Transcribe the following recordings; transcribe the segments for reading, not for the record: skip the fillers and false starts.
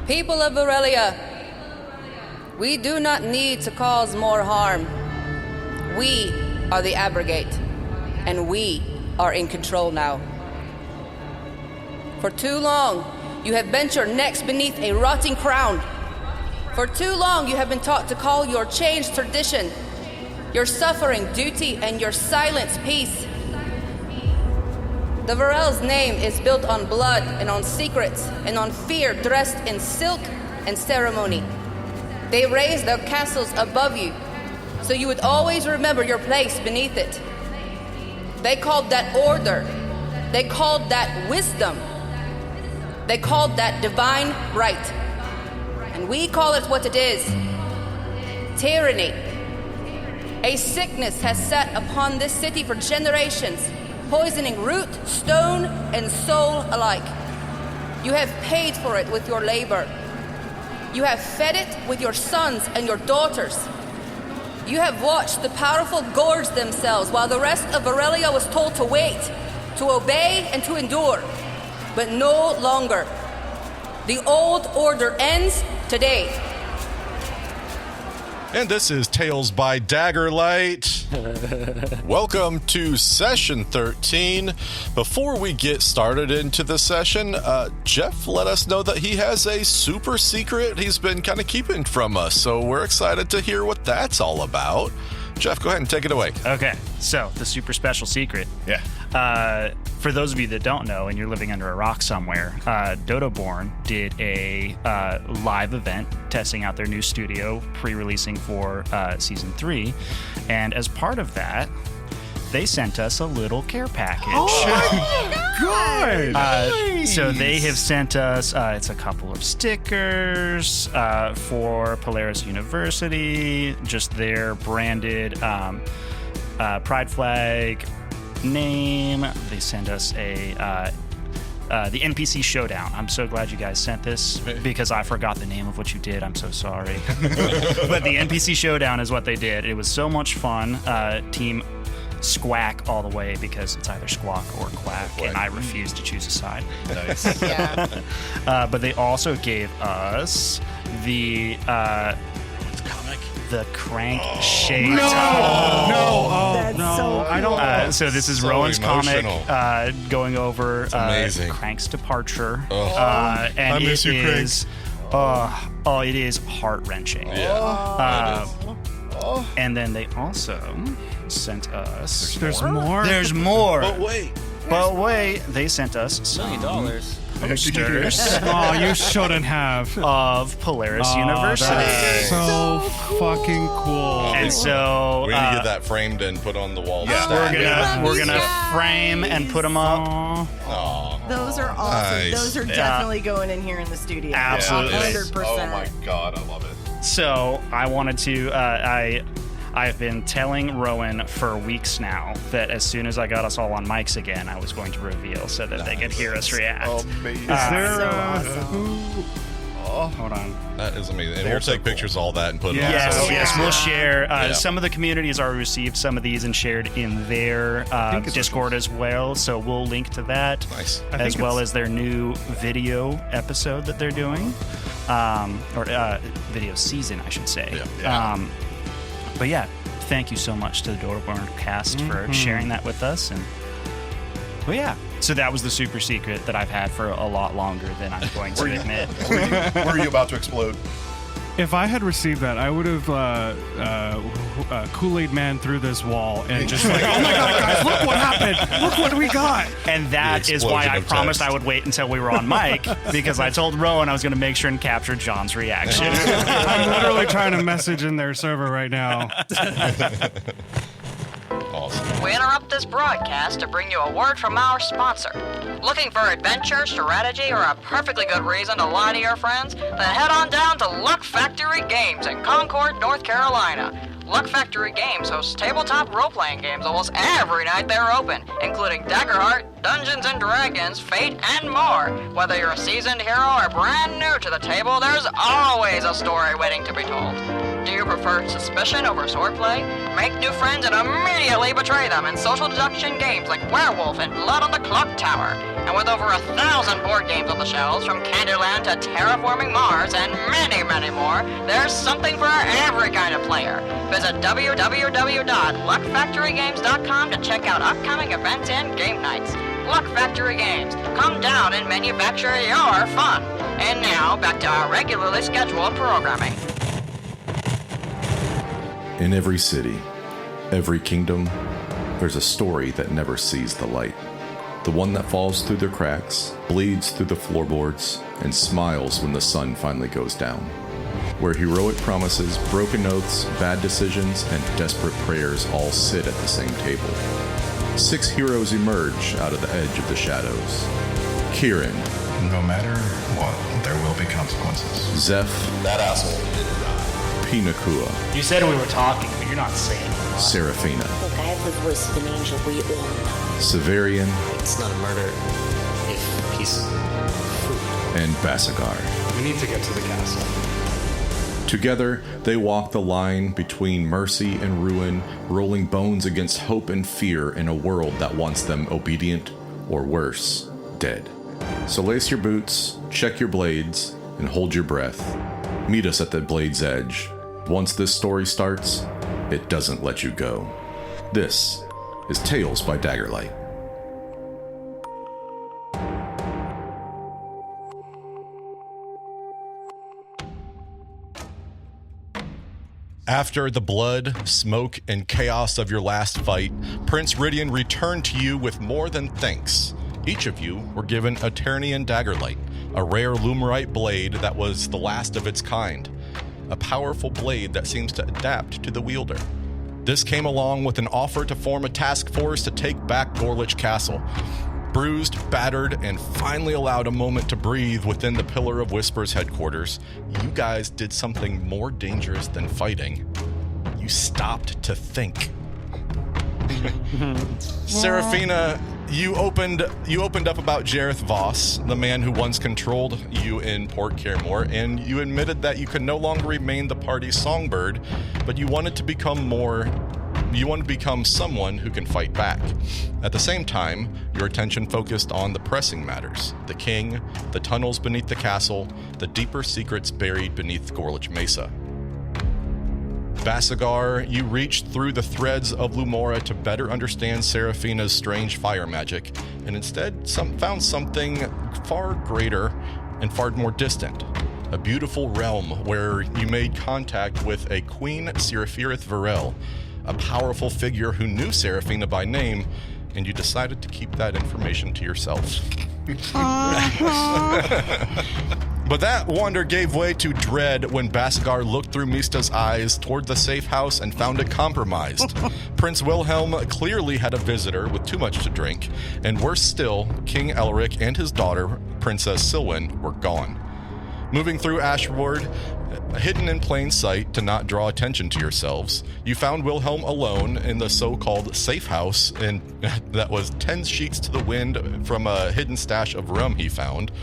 People of Virelia, we do not need to cause more harm. We are the Abrogate, and we are in control now. For too long, you have bent your necks beneath a rotting crown. For too long, you have been taught to call your changed tradition, your suffering duty, and your silence peace. The Virel's name is built on blood and on secrets and on fear dressed in silk and ceremony. They raised their castles above you, so you would always remember your place beneath it. They called that order. They called that wisdom. They called that divine right. And we call it what it is: tyranny. A sickness has sat upon this city for generations, poisoning root, stone, and soul alike. You have paid for it with your labor. You have fed it with your sons and your daughters. You have watched the powerful gorge themselves while the rest of Virelia was told to wait, to obey, and to endure. But no longer. The old order ends today. And this is Tales by Daggerlight. Welcome to session 13. Before we get started into the session, Jeff let us know that he has a super secret he's been kind of keeping from us. So we're excited to hear what that's all about. Jeff, go ahead and take it away. Okay, so the super special secret. Yeah. For those of you that don't know and you're living under a rock somewhere, Dodoborn did a live event testing out their new studio, pre-releasing for Season 3. And as part of that, they sent us a little care package. Oh my God! Nice. So they have sent us, it's a couple of stickers for Polaris University, just their branded pride flag name. They sent us the NPC Showdown. I'm so glad you guys sent this because I forgot the name of what you did. I'm so sorry. But the NPC Showdown is what they did. It was so much fun. Team Squack all the way because it's either Squawk or Quack, and I refuse to choose a side. Nice. Yeah. But they also gave us the crank-shaped. That's so cool. I don't. So this is So Rowan's emotional. comic going over amazing. Crank's departure. I And miss it you, Crank. is, it is heart-wrenching. Yeah. And then they also sent us. There's more. There's more. But wait. They sent us some posters Oh, you shouldn't have. of Polaris University. That's so fucking cool. And so We need to get that framed and put on the wall. we're gonna frame and put them up. Aw. Aw. Those are awesome. Nice. Those are definitely going in here in the studio. Absolutely. 100%. Oh my God, I love it. So I wanted to. I've been telling Rowan for weeks now that as soon as I got us all on mics again, I was going to reveal so that they could hear us react. Amazing. Is there So awesome. Hold on. That is amazing. And we'll take pictures of all that and put it on. Yes, social yes, media. we'll share. Yeah. Some of the community has already received some of these and shared in their Discord as well, so we'll link to that, Nice. as well as their new video episode that they're doing, or video season, I should say. Yeah. But yeah, thank you so much to the Doorborn cast for sharing that with us. But yeah, so that was the super secret that I've had for a lot longer than I'm going to admit. Were you about to explode? If I had received that, I would have Kool-Aid Man through this wall and just like, oh my God, guys, look what happened! Look what we got! And that The is why I explosion of promised text. I would wait until we were on mic, because I told Rowan I was going to make sure and capture John's reaction. I'm literally trying to message in their server right now. Awesome. We interrupt this broadcast to bring you a word from our sponsor. Looking for adventure, strategy, or a perfectly good reason to lie to your friends? Then head on down to Luck Factory Games in Concord, North Carolina. Luck Factory Games hosts tabletop role-playing games almost every night they're open, including Daggerheart, Dungeons & Dragons, Fate, and more. Whether you're a seasoned hero or brand new to the table, there's always a story waiting to be told. Do you prefer suspicion over swordplay? Make new friends and immediately betray them in social deduction games like Werewolf and Blood on the Clock Tower. And with over 1,000 board games on the shelves, from Candyland to Terraforming Mars and many, many more, there's something for every kind of player. Visit www.luckfactorygames.com to check out upcoming events and game nights. Luck Factory Games. Come down and manufacture your fun. And now, back to our regularly scheduled programming. In every city, every kingdom, there's a story that never sees the light. The one that falls through the cracks, bleeds through the floorboards, and smiles when the sun finally goes down. Where heroic promises, broken oaths, bad decisions, and desperate prayers all sit at the same table. 6 heroes emerge out of the edge of the shadows. Kieran. No matter what, there will be consequences. Zeph. That asshole didn't die. Pinakua. You said we were talking, but you're not saying it. Serafina. Look, I have the voice of an angel. We all know. Severian. It's not a murder if he's food. And Basagar. We need to get to the castle. Together, they walk the line between mercy and ruin, rolling bones against hope and fear in a world that wants them obedient, or worse, dead. So lace your boots, check your blades, and hold your breath. Meet us at the blade's edge. Once this story starts, it doesn't let you go. This is Tales by Daggerlight. After the blood, smoke, and chaos of your last fight, Prince Rydian returned to you with more than thanks. Each of you were given a Ternian Daggerlight, a rare Lumerite blade that was the last of its kind, a powerful blade that seems to adapt to the wielder. This came along with an offer to form a task force to take back Ghorelitch Castle. Bruised, battered, and finally allowed a moment to breathe within the Pillar of Whispers headquarters, you guys did something more dangerous than fighting. You stopped to think. Serafina, you opened up about Jareth Voss, the man who once controlled you in Port Caremore, and you admitted that you could no longer remain the party's songbird, but you wanted to become someone who can fight back. At the same time, your attention focused on the pressing matters: the king, the tunnels beneath the castle, the deeper secrets buried beneath Ghorelitch Mesa. Basagar, you reached through the threads of Lumora to better understand Serafina's strange fire magic, and instead found something far greater and far more distant. A beautiful realm where you made contact with a Queen Seraphirith Virel, a powerful figure who knew Serafina by name, and you decided to keep that information to yourself. But that wonder gave way to dread when Basagar looked through Mista's eyes toward the safe house and found it compromised. Prince Wilhelm clearly had a visitor with too much to drink, and worse still, King Alric and his daughter, Princess Silwen, were gone. Moving through Ashward, hidden in plain sight to not draw attention to yourselves, you found Wilhelm alone in the so-called safe house, and that was 10 sheets to the wind from a hidden stash of rum he found.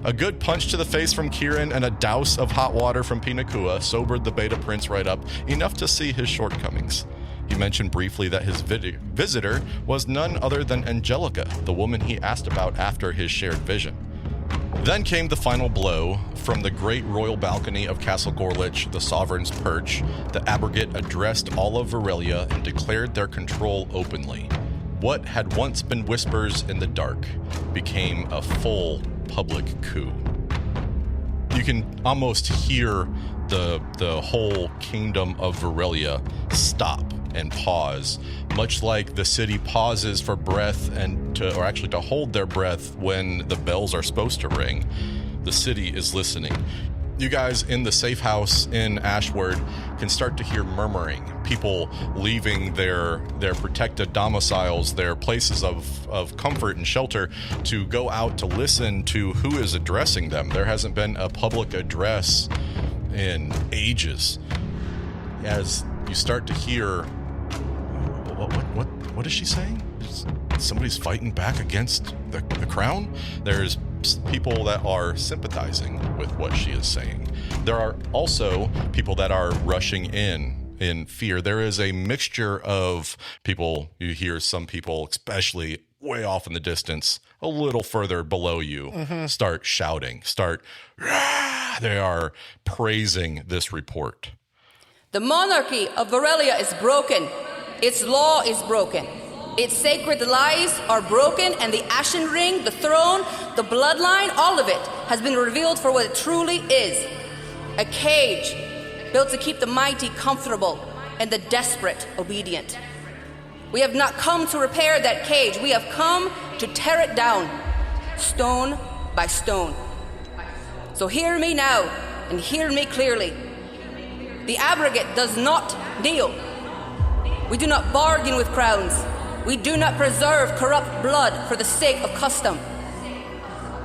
A good punch to the face from Kieran and a douse of hot water from Pinakua sobered the Beta Prince right up, enough to see his shortcomings. He mentioned briefly that his visitor was none other than Angelica, the woman he asked about after his shared vision. Then came the final blow. From the great royal balcony of Castle Ghorelitch, the Sovereign's Perch, the Abrogate addressed all of Virelia and declared their control openly. What had once been whispers in the dark became a full public coup. You can almost hear the whole kingdom of Virelia stop and pause, much like the city pauses for breath or actually to hold their breath when the bells are supposed to ring. The city is listening. You guys in the safe house in Ashward can start to hear murmuring, people leaving their protected domiciles, their places of comfort and shelter, to go out to listen to who is addressing them. There hasn't been a public address in ages. As you start to hear, what is she saying? Somebody's fighting back against the crown? There's people that are sympathizing with what she is saying. There are also people that are rushing in fear. There is a mixture of people. You hear some people, especially way off in the distance, a little further below you, start shouting, they are praising this report. The monarchy of Virelia is broken. Its law is broken. Its sacred lies are broken, and the Ashen Ring, the throne, the bloodline, all of it has been revealed for what it truly is. A cage built to keep the mighty comfortable and the desperate obedient. We have not come to repair that cage. We have come to tear it down, stone by stone. So hear me now, and hear me clearly. The Abrogate does not kneel. We do not bargain with crowns. We do not preserve corrupt blood for the sake of custom.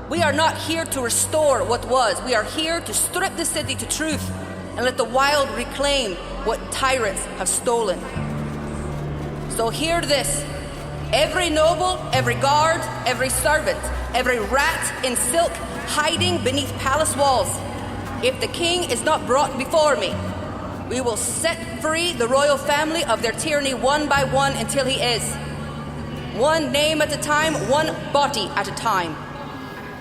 We are not here to restore what was. We are here to strip the city to truth and let the wild reclaim what tyrants have stolen. So hear this. Every noble, every guard, every servant, every rat in silk hiding beneath palace walls. If the king is not brought before me, we will set free the royal family of their tyranny one by one until he is. One name at a time, one body at a time.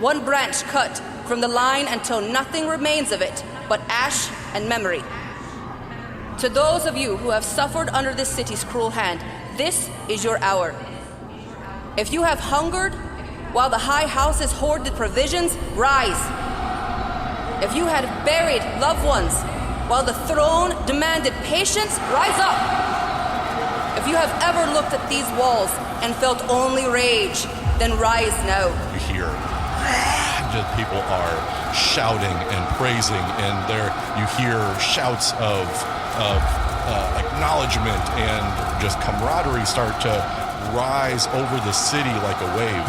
One branch cut from the line until nothing remains of it but ash and memory. To those of you who have suffered under this city's cruel hand, this is your hour. If you have hungered while the high houses hoarded provisions, rise. If you had buried loved ones while the throne demanded patience, rise up. If you have ever looked at these walls and felt only rage, then rise now. You hear just people are shouting and praising, and you hear shouts of acknowledgement and just camaraderie start to rise over the city like a wave.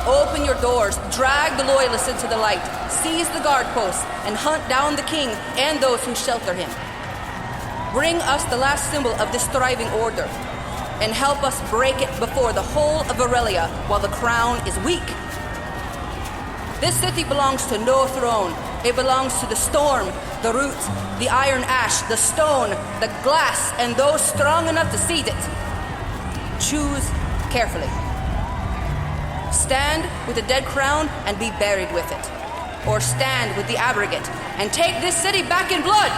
Open your doors, drag the loyalists into the light, seize the guard posts, and hunt down the king and those who shelter him. Bring us the last symbol of this thriving order, and help us break it before the whole of Virelia while the crown is weak. This city belongs to no throne. It belongs to the storm, the root, the iron ash, the stone, the glass, and those strong enough to seize it. Choose carefully. Stand with the dead crown and be buried with it. Or stand with the Abrogate and take this city back in blood.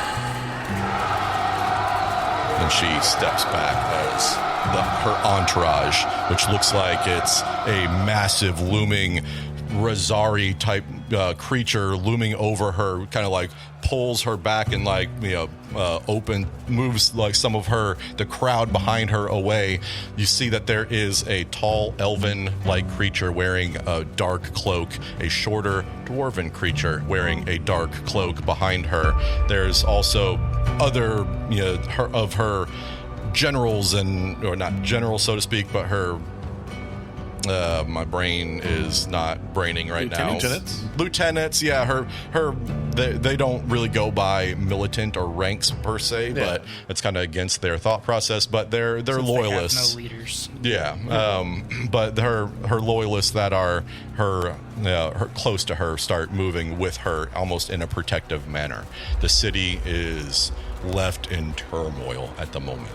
And she steps back as her entourage, which looks like it's a massive looming Razari type creature looming over her, kind of like pulls her back and moves like some of the crowd behind her away. You see that there is a tall elven like creature wearing a dark cloak, a shorter dwarven creature wearing a dark cloak behind her. There's also other of her generals, or not generals so to speak, but her my brain is not braining right now. Lieutenants, yeah. They don't really go by militant or ranks per se, but it's kind of against their thought process. But they're loyalists. They have no leaders. Yeah, but her loyalists that are her close to her start moving with her almost in a protective manner. The city is left in turmoil at the moment.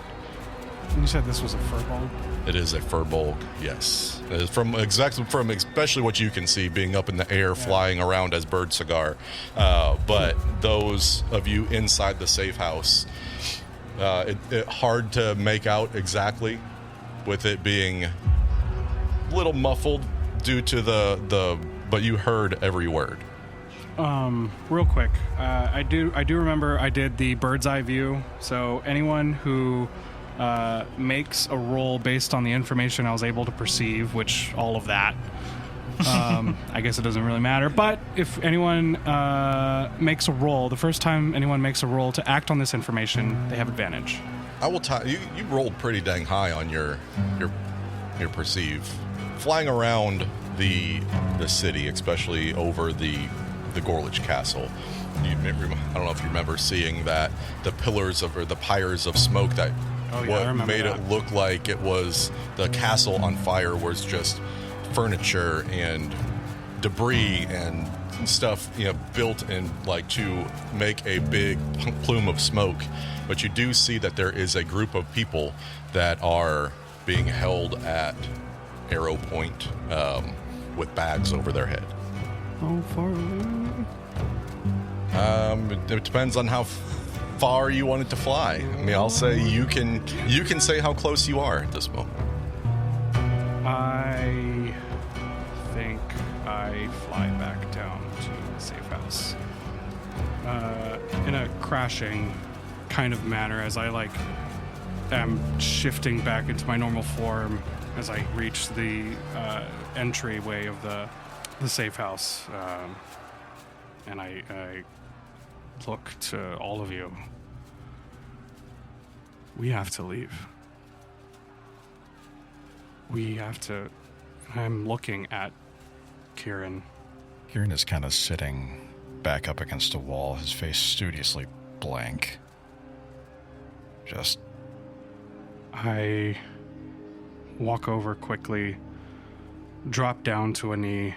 You said this was a furbolg? It is a furbolg, yes. From especially what you can see being up in the air, flying around as Basagar. But those of you inside the safe house, it hard to make out exactly, with it being a little muffled due to but you heard every word. Real quick, I do remember I did the bird's eye view. So anyone who makes a roll based on the information I was able to perceive, which all of that, I guess it doesn't really matter. But if anyone makes a roll, the first time anyone makes a roll to act on this information, they have advantage. I will tell you, you rolled pretty dang high on your perceive. Flying around the city, especially over the Ghorelitch Castle. I don't know if you remember seeing that the pillars or the pyres of smoke that made it look like it was the castle on fire was just furniture and debris and stuff, built in like to make a big plume of smoke. But you do see that there is a group of people that are being held at arrow point with bags over their head. How far away? It depends on how far you want it to fly. I mean, I'll say you can say how close you are at this moment. I think I fly back down to the safe house in a crashing kind of manner as I am shifting back into my normal form as I reach the entryway of the safe house, and I look to all of you. We have to leave. We have to. I'm looking at Kieran. Kieran is kind of sitting back up against a wall, his face studiously blank. I walk over quickly, drop down to a knee,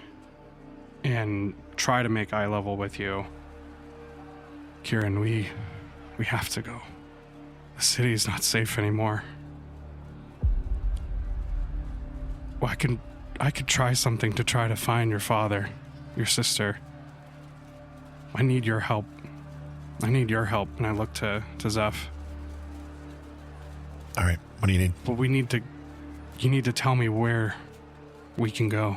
and try to make eye level with you. Kieran, we have to go. The city is not safe anymore. Well, I could try something to try to find your father, your sister. I need your help. And I look to Zeph. All right, what do you need? But you need to tell me where we can go.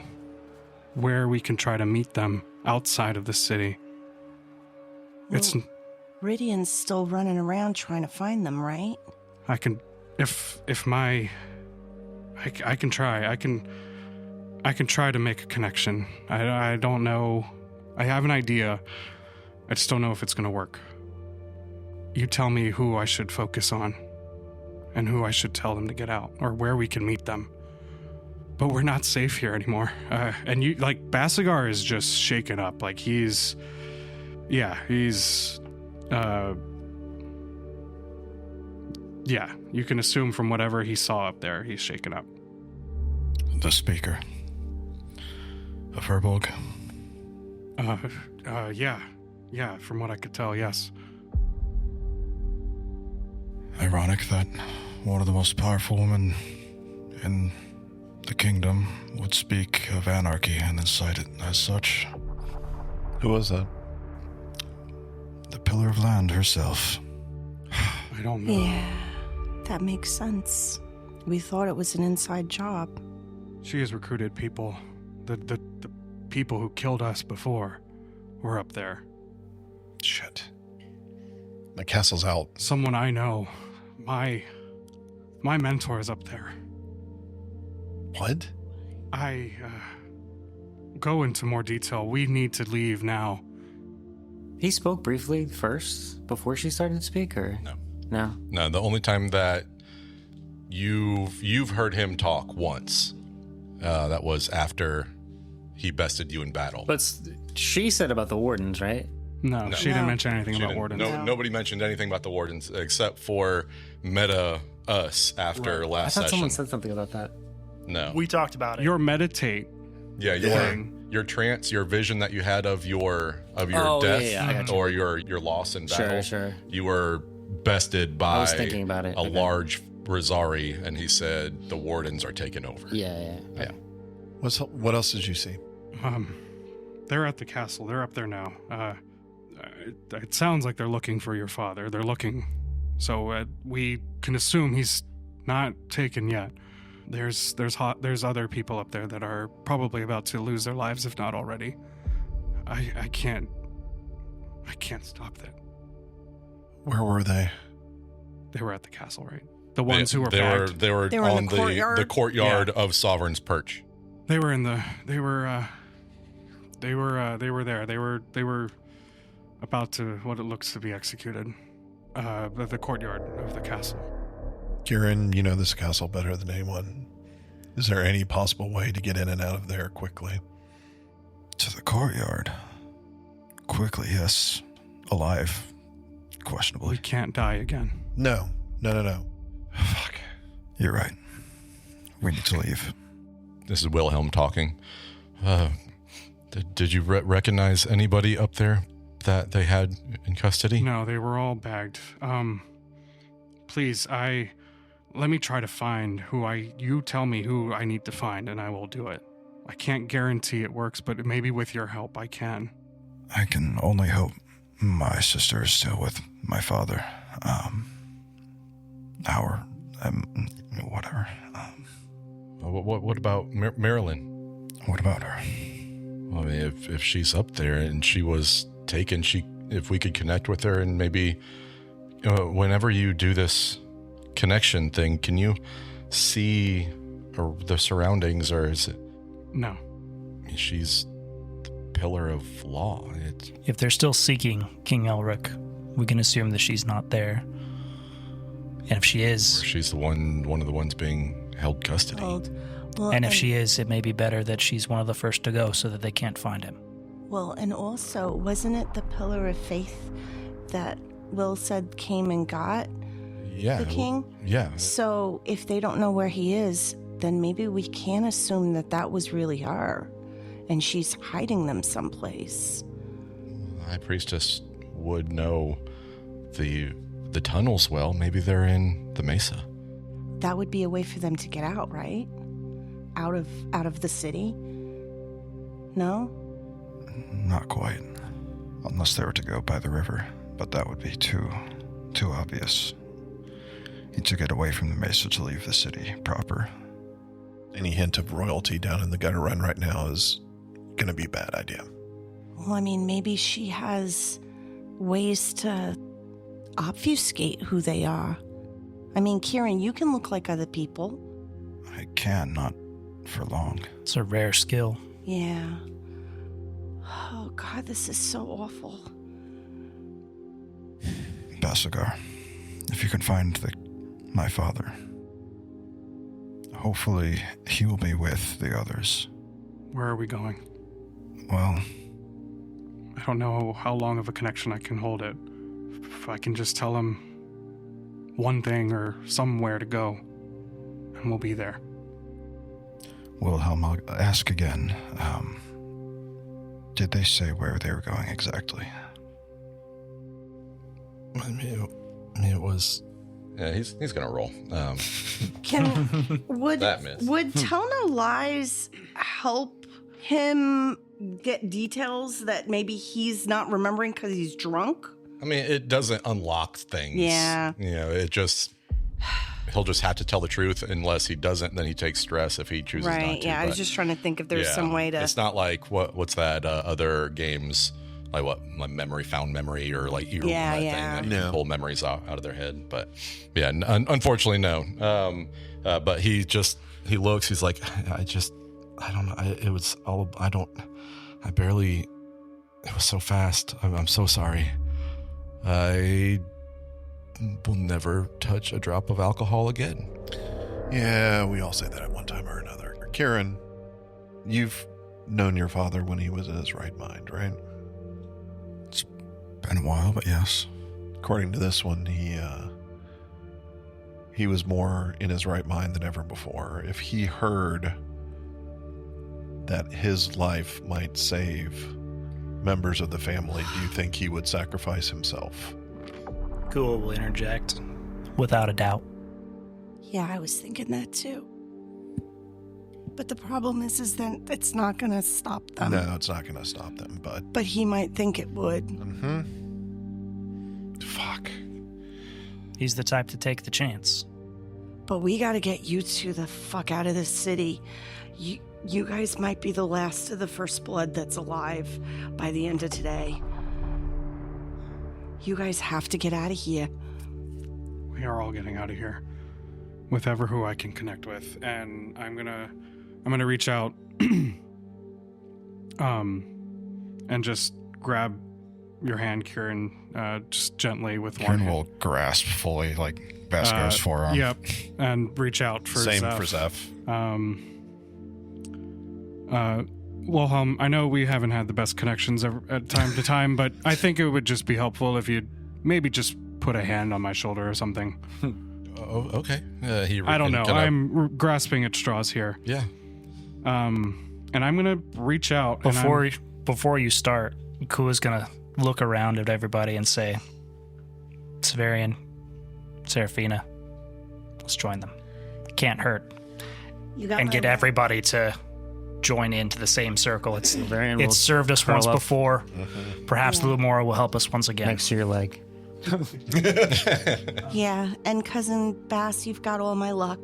Where we can try to meet them outside of the city. Well, Ridian's still running around trying to find them, right? I can try. I can try to make a connection. I don't know. I have an idea. I just don't know if it's going to work. You tell me who I should focus on and who I should tell them to get out or where we can meet them. But we're not safe here anymore. And Basagar is just shaken up. He's you can assume from whatever he saw up there, he's shaken up. The speaker of Herbolg? Yeah, from what I could tell, yes. Ironic that one of the most powerful women in the kingdom would speak of anarchy and incite it as such. Who was that? The Pillar of Land herself. I don't know. Yeah, that makes sense. We thought it was an inside job. She has recruited people. The people who killed us before were up there. Shit. My castle's out. Someone I know. My mentor is up there. What? I go into more detail. We need to leave now. He spoke briefly first before she started to speak, or no? No, the only time that you've heard him talk once, that was after he bested you in battle. But she said about the wardens, right? No, she didn't mention anything about wardens. Nobody mentioned anything about the wardens except for us after last session. I thought someone said something about that. No. We talked about it. Your meditate. Yeah, your trance, your vision that you had of your death or your loss in battle. Sure. You were bested by I was thinking about it. a large Rosari, and he said the wardens are taking over. Yeah. What else did you see? They're at the castle. They're up there now. It sounds like they're looking for your father. They're looking. So we can assume he's not taken yet. There's other people up there that are probably about to lose their lives, if not already. I can't stop that. Where were they? They were at the castle, right? The ones who were bagged. They were on the courtyard of Sovereign's Perch. They were there. They were about to what it looks to be executed. The courtyard of the castle. Kieran, you know this castle better than anyone. Is there any possible way to get in and out of there quickly? To the courtyard? Quickly, yes. Alive. Questionably. We can't die again. No. Fuck. You're right. We need to leave. This is Wilhelm talking. Did you recognize anybody up there that they had in custody? No, they were all bagged. Please, let me try to find you tell me who I need to find, and I will do it. I can't guarantee it works, but maybe with your help, I can. I can only hope my sister is still with my father. Whatever. What about Marilyn? What about her? Well, I mean, if she's up there and she was taken, if we could connect with her and maybe whenever you do this connection thing, can you see the surroundings, or is it? No. She's the pillar of law. If they're still seeking King Alric, we can assume that she's not there. And if she is... Or she's one of the ones being held custody. Well, and if she is, it may be better that she's one of the first to go so that they can't find him. Well, and also, wasn't it the pillar of faith that Will said came and got the king? Yeah. So if they don't know where he is, then maybe we can assume that was really her, and she's hiding them someplace. The High Priestess would know the tunnels well. Maybe they're in the Mesa. That would be a way for them to get out, right? Out of the city? No? Not quite. Unless they were to go by the river. But that would be too obvious. Need to get away from the Mesa to leave the city proper. Any hint of royalty down in the gutter run right now is going to be a bad idea. Well, I mean, maybe she has ways to obfuscate who they are. I mean, Kieran, you can look like other people. I can, not for long. It's a rare skill. Yeah. Oh, God, this is so awful. Basagar, if you can find my father, hopefully he will be with the others. Where are we going? Well, I don't know how long of a connection I can hold it. If I can just tell him one thing or somewhere to go, and we'll be there. Wilhelm, I'll ask again. Did they say where they were going exactly? I mean, it was... Yeah, he's gonna roll. Would that miss. Would tell no lies help him get details that maybe he's not remembering because he's drunk? I mean, it doesn't unlock things. Yeah. You know, he'll just have to tell the truth. Unless he doesn't, then he takes stress if he chooses not to. Right, yeah. I was just trying to think if there's some way to... It's not like, what's that, other games, like found memory, or like thing that you can pull memories out of their head. But yeah, unfortunately, no. But he looks, he's like, I don't know. It was so fast. I'm so sorry. I will never touch a drop of alcohol again. Yeah, we all say that at one time or another. Kieran, you've known your father when he was in his right mind, right? It's been a while, but yes. According to this one, he was more in his right mind than ever before. If he heard that his life might save members of the family, do you think he would sacrifice himself? Cool will interject, without a doubt. Yeah, I was thinking that too. But the problem is that it's not going to stop them. No, it's not going to stop them, But he might think it would. Mm-hmm. Fuck. He's the type to take the chance. But we got to get you two the fuck out of this city. You guys might be the last of the First Blood that's alive by the end of today. You guys have to get out of here. We are all getting out of here. With who I can connect with. And I'm gonna reach out and just grab your hand, Kieran, just gently with Kieran one hand. will grasp fully, like Basagar's forearm. Yep, and reach out for Same Zeph. for Zeph. Wilhelm, I know we haven't had the best connections at time to time, but I think it would just be helpful if you'd maybe just put a hand on my shoulder or something. Oh, okay. I don't know. I'm grasping at straws here. Yeah. And I'm gonna reach out. Before you start, Kua's gonna look around at everybody and say, Severian, Serafina, Let's join them. Can't hurt. You got And my get back. everybody to join into the same circle. It's We'll served us curl once up before. Perhaps the Lumora will help us once again. next to your leg. Yeah, and Cousin Bass, you've got all my luck.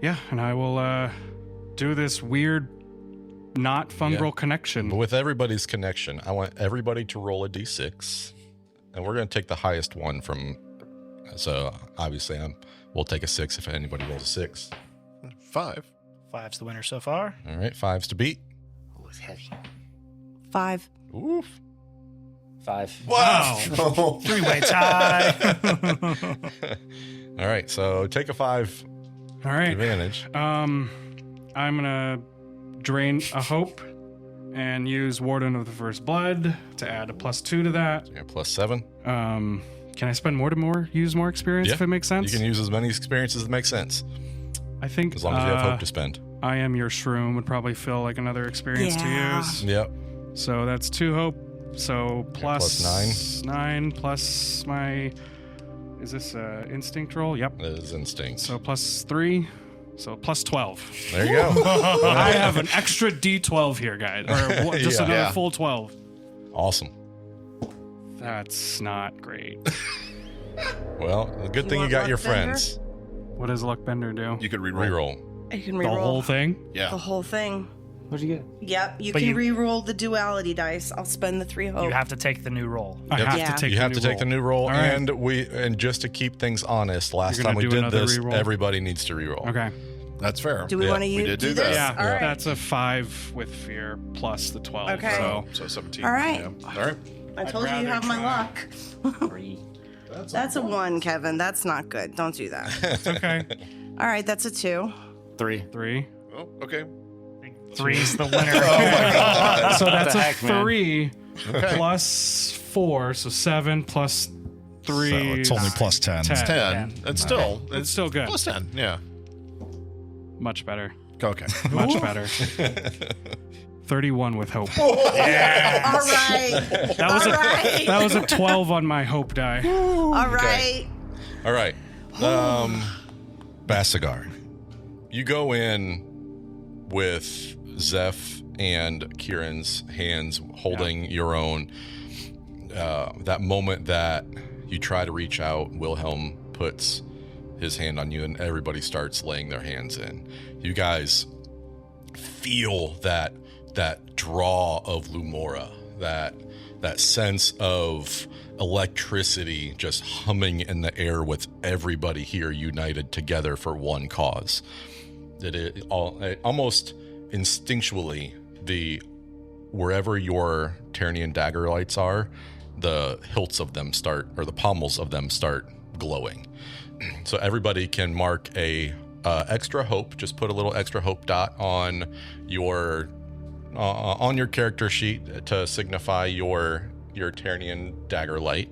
Yeah, and I will do this weird, not fungal connection. But with everybody's connection, I want everybody to roll a d6, and we're going to take the highest one from. So obviously, we'll take a 6 if anybody rolls a 6. 5. 5's the winner so far. All right, 5's to beat. Oh, it's heavy. 5. Oof. 5. Wow. 3-way tie. All right, so take a 5 All right. advantage. I'm gonna drain a hope and use Warden of the First Blood to add a +2 to that. Yeah, +7. Can I spend use more experience Yeah, if it makes sense? You can use as many experiences as make sense, I think as long as you have hope to spend. I Am Your Shroom would probably feel like another experience to use. Yep. So that's 2 hope. So plus 9 plus my. Is this instinct roll? Yep. That is instinct. So +3. So +12. There you go. I have an extra D12 here, guys. Or just Yeah. another full 12. Awesome. That's not great. Well, the good thing you want got your luck bender? friends. What does Luckbender do? You could reroll. Reroll. You can The reroll whole thing? Yeah. the whole thing. What'd you get? Yep, you But can you- reroll the duality dice. I'll spend the 3 hope. You have to take the new roll. I Yep. have Yeah. to take You the have new to take the new roll, All right. and just to keep things honest, last You're time gonna we do did another this, reroll? everybody needs to reroll. Okay. That's fair. Do we Yeah, want to we did do do this? that. Yeah, All right. that's a 5 with fear plus the 12. Okay. So So 17. All right. Yeah. All right. I told you you rather have my try. luck. 3. That's a 1, Kevin. That's not good. Don't do that. it's okay. All right, that's a 2. 3. 3. Oh, okay. 3's the winner. So that's the a heck, man? 3 plus 4. So 7 plus 3. So it's only plus 10. 10. It's still good. Plus 10. Yeah. Much better. Okay. Much better. 31 with hope. All right. That was a 12 on my hope die. All right. All right. Basagar. You go in with Zeph and Kieran's hands holding your own. That moment that you try to reach out, Wilhelm puts his hand on you and everybody starts laying their hands in. You guys feel that draw of Lumora, that sense of electricity just humming in the air with everybody here united together for one cause. It almost instinctually, wherever your Ternian dagger lights are, the hilts of them start, or the pommels of them start glowing. So everybody can mark a extra hope. Just put a little extra hope dot on your character sheet to signify your Ternian dagger light,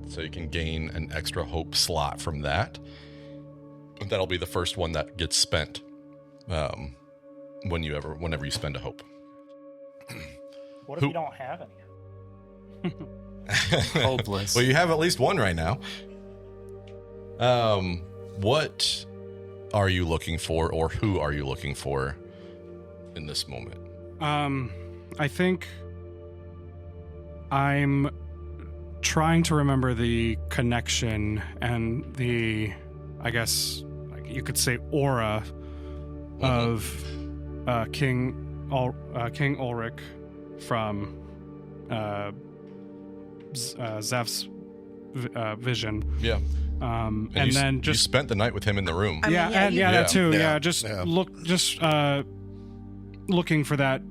so you can gain an extra hope slot from that. That'll be the first one that gets spent whenever you spend a hope. What if you don't have any? Hopeless. Well, you have at least one right now. What are you looking for, or who are you looking for in this moment? I think I'm trying to remember the connection and the, I guess you could say, aura of King Alric from Zeph's vision. Yeah. And you, then you just spent the night with him in the room. I mean, yeah, you- that too. Yeah. Yeah, looking for that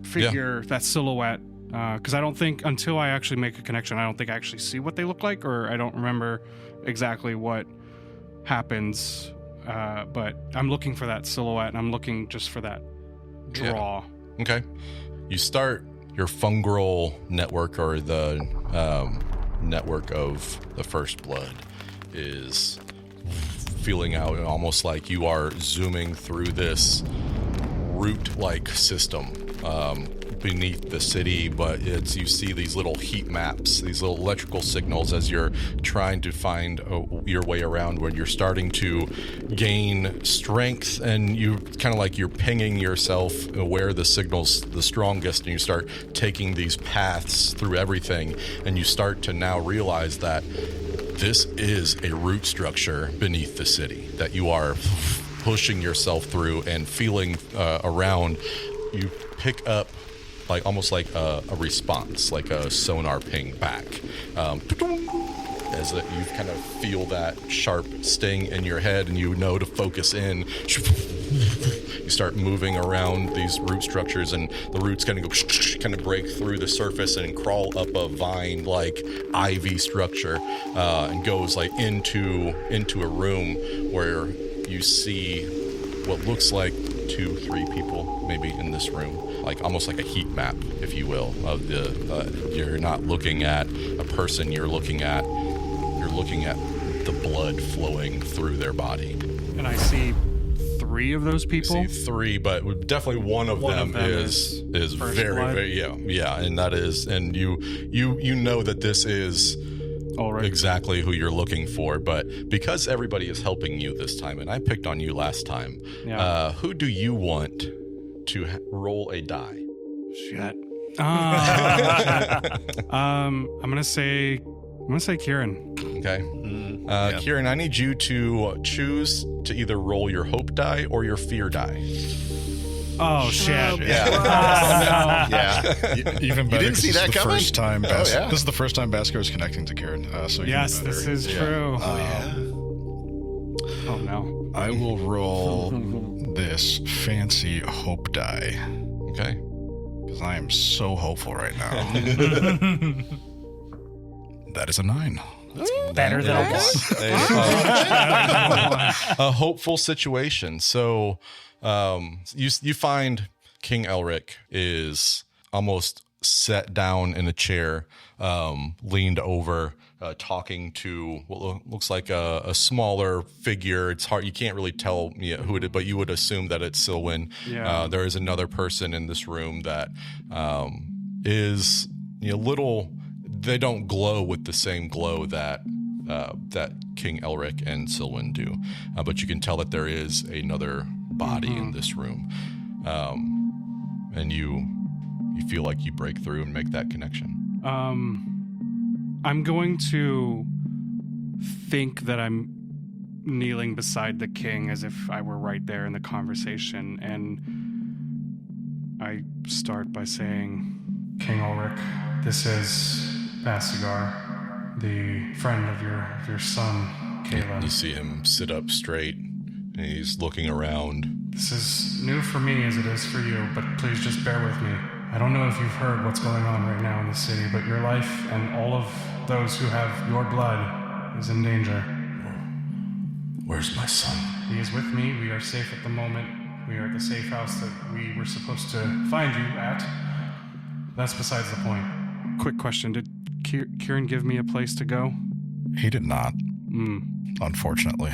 figure, that silhouette. Because I don't think, until I actually make a connection, I don't think I actually see what they look like, or I don't remember exactly what happens. But I'm looking for that silhouette, and I'm looking just for that draw. Yeah. Okay. You start your fungal network, or the network of the first blood is feeling out almost like you are zooming through this root-like system, beneath the city, but you see these little heat maps, these little electrical signals as you're trying to find your way around, when you're starting to gain strength, and you kind of like you're pinging yourself where the signal's the strongest, and you start taking these paths through everything, and you start to now realize that this is a root structure beneath the city that you are pushing yourself through and feeling around. You pick up like almost like a response, like a sonar ping back, as you kind of feel that sharp sting in your head, and you know to focus in. You start moving around these root structures, and the roots kind of break through the surface and crawl up a vine like ivy structure, and goes like into a room where you see what looks like 2-3 people maybe in this room, like almost like a heat map, if you will, of the you're not looking at a person, you're looking at the blood flowing through their body. And I see 3 of those people. You see 3, but definitely one of them is very yeah, and that is, and you know that this is Alric. Exactly who you're looking for, but because everybody is helping you this time, and I picked on you last time, who do you want to roll a die? Shit. I'm gonna say Kieran. Okay. Kieran, I need you to choose to either roll your hope die or your fear die. Oh shit! Yeah. Oh, no. Yeah. Even better. You didn't see that coming? First time this is the first time Basagar is connecting to Kieran. So yes, this is true. Oh no! I will roll this fancy hope die. Okay. Because I am so hopeful right now. That is a 9. That's better than a 1. A hopeful situation. So you find King Alric is almost set down in a chair, leaned over, talking to what looks like a smaller figure. It's hard, you can't really tell who it is, but you would assume that it's Silwyn. Yeah. There is another person in this room that is little. They don't glow with the same glow that King Alric and Silwyn do, but you can tell that there is another body in this room, and you feel like you break through and make that connection. I'm going to think that I'm kneeling beside the king as if I were right there in the conversation, and I start by saying, King Alric, this is Basagar, the friend of your son, Kayla. You see him sit up straight, and he's looking around. This is new for me as it is for you, but please just bear with me. I don't know if you've heard what's going on right now in the city, but your life and all of those who have your blood is in danger. Where's my son? He is with me. We are safe at the moment. We are at the safe house that we were supposed to find you at. That's besides the point. Quick question. Did Kieran give me a place to go? He did not. Unfortunately.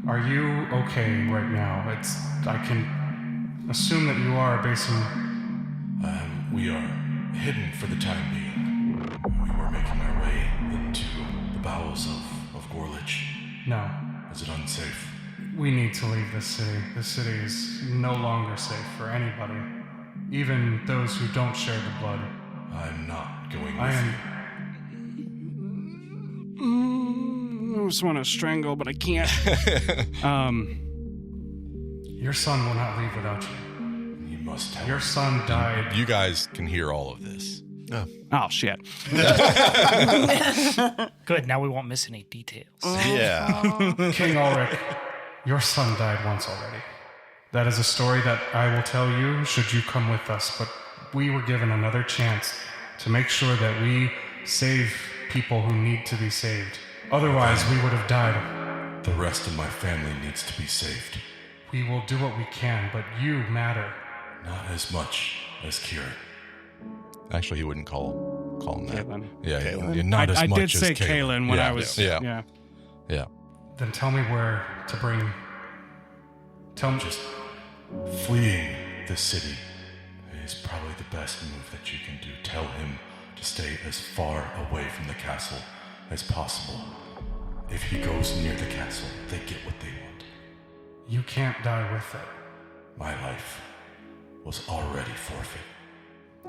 Are you okay right now? I can assume that you are based on... We are hidden for the time being. We were making our way into the bowels of Ghorelitch. No. Is it unsafe? We need to leave this city. This city is no longer safe for anybody. Even those who don't share the blood. I'm not going with you. I just want to strangle, but I can't. Your son will not leave without you. You must help. Your son died. You guys can hear all of this. Oh, shit. Good, now we won't miss any details. Yeah. King Alric, your son died once already. That is a story that I will tell you should you come with us, but we were given another chance to make sure that we save people who need to be saved. Otherwise, we would have died. The rest of my family needs to be saved. We will do what we can, but you matter. Not as much as Kieran. Actually, he wouldn't call him that. Caitlin. Yeah, not as I much did say as Kaylin when I was... Yeah. Then tell me where to bring... Tell me... Just fleeing the city is probably the best move that you can do. Tell him to stay as far away from the castle as possible. If he goes near the castle, they get what they want. You can't die with it. My life was already forfeit.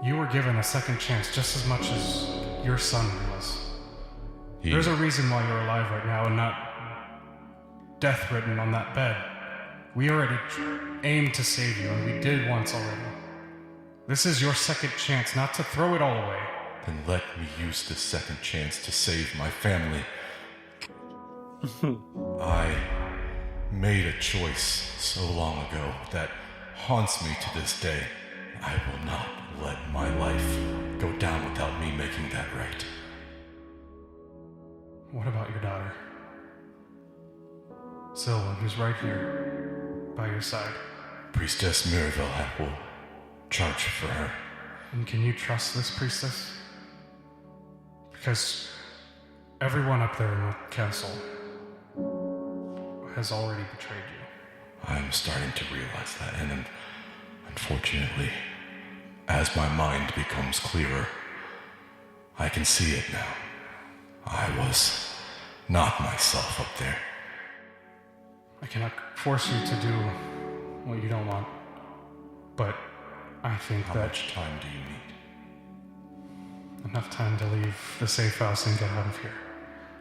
You were given a second chance just as much as your son was. There's a reason why you're alive right now and not death-ridden on that bed. We already aimed to save you, and we did once already. This is your second chance, not to throw it all away. Then let me use this second chance to save my family. I made a choice so long ago that haunts me to this day. I will not let my life go down without me making that right. What about your daughter? Sylvan, who's right here, by your side. Priestess Mirabelle will charge for her. And can you trust this priestess? Because everyone up there in the castle has already betrayed you. I'm starting to realize that, and unfortunately, as my mind becomes clearer, I can see it now. I was not myself up there. I cannot force you to do what you don't want, but I think How much time do you need? Enough time to leave the safe house and get out of here.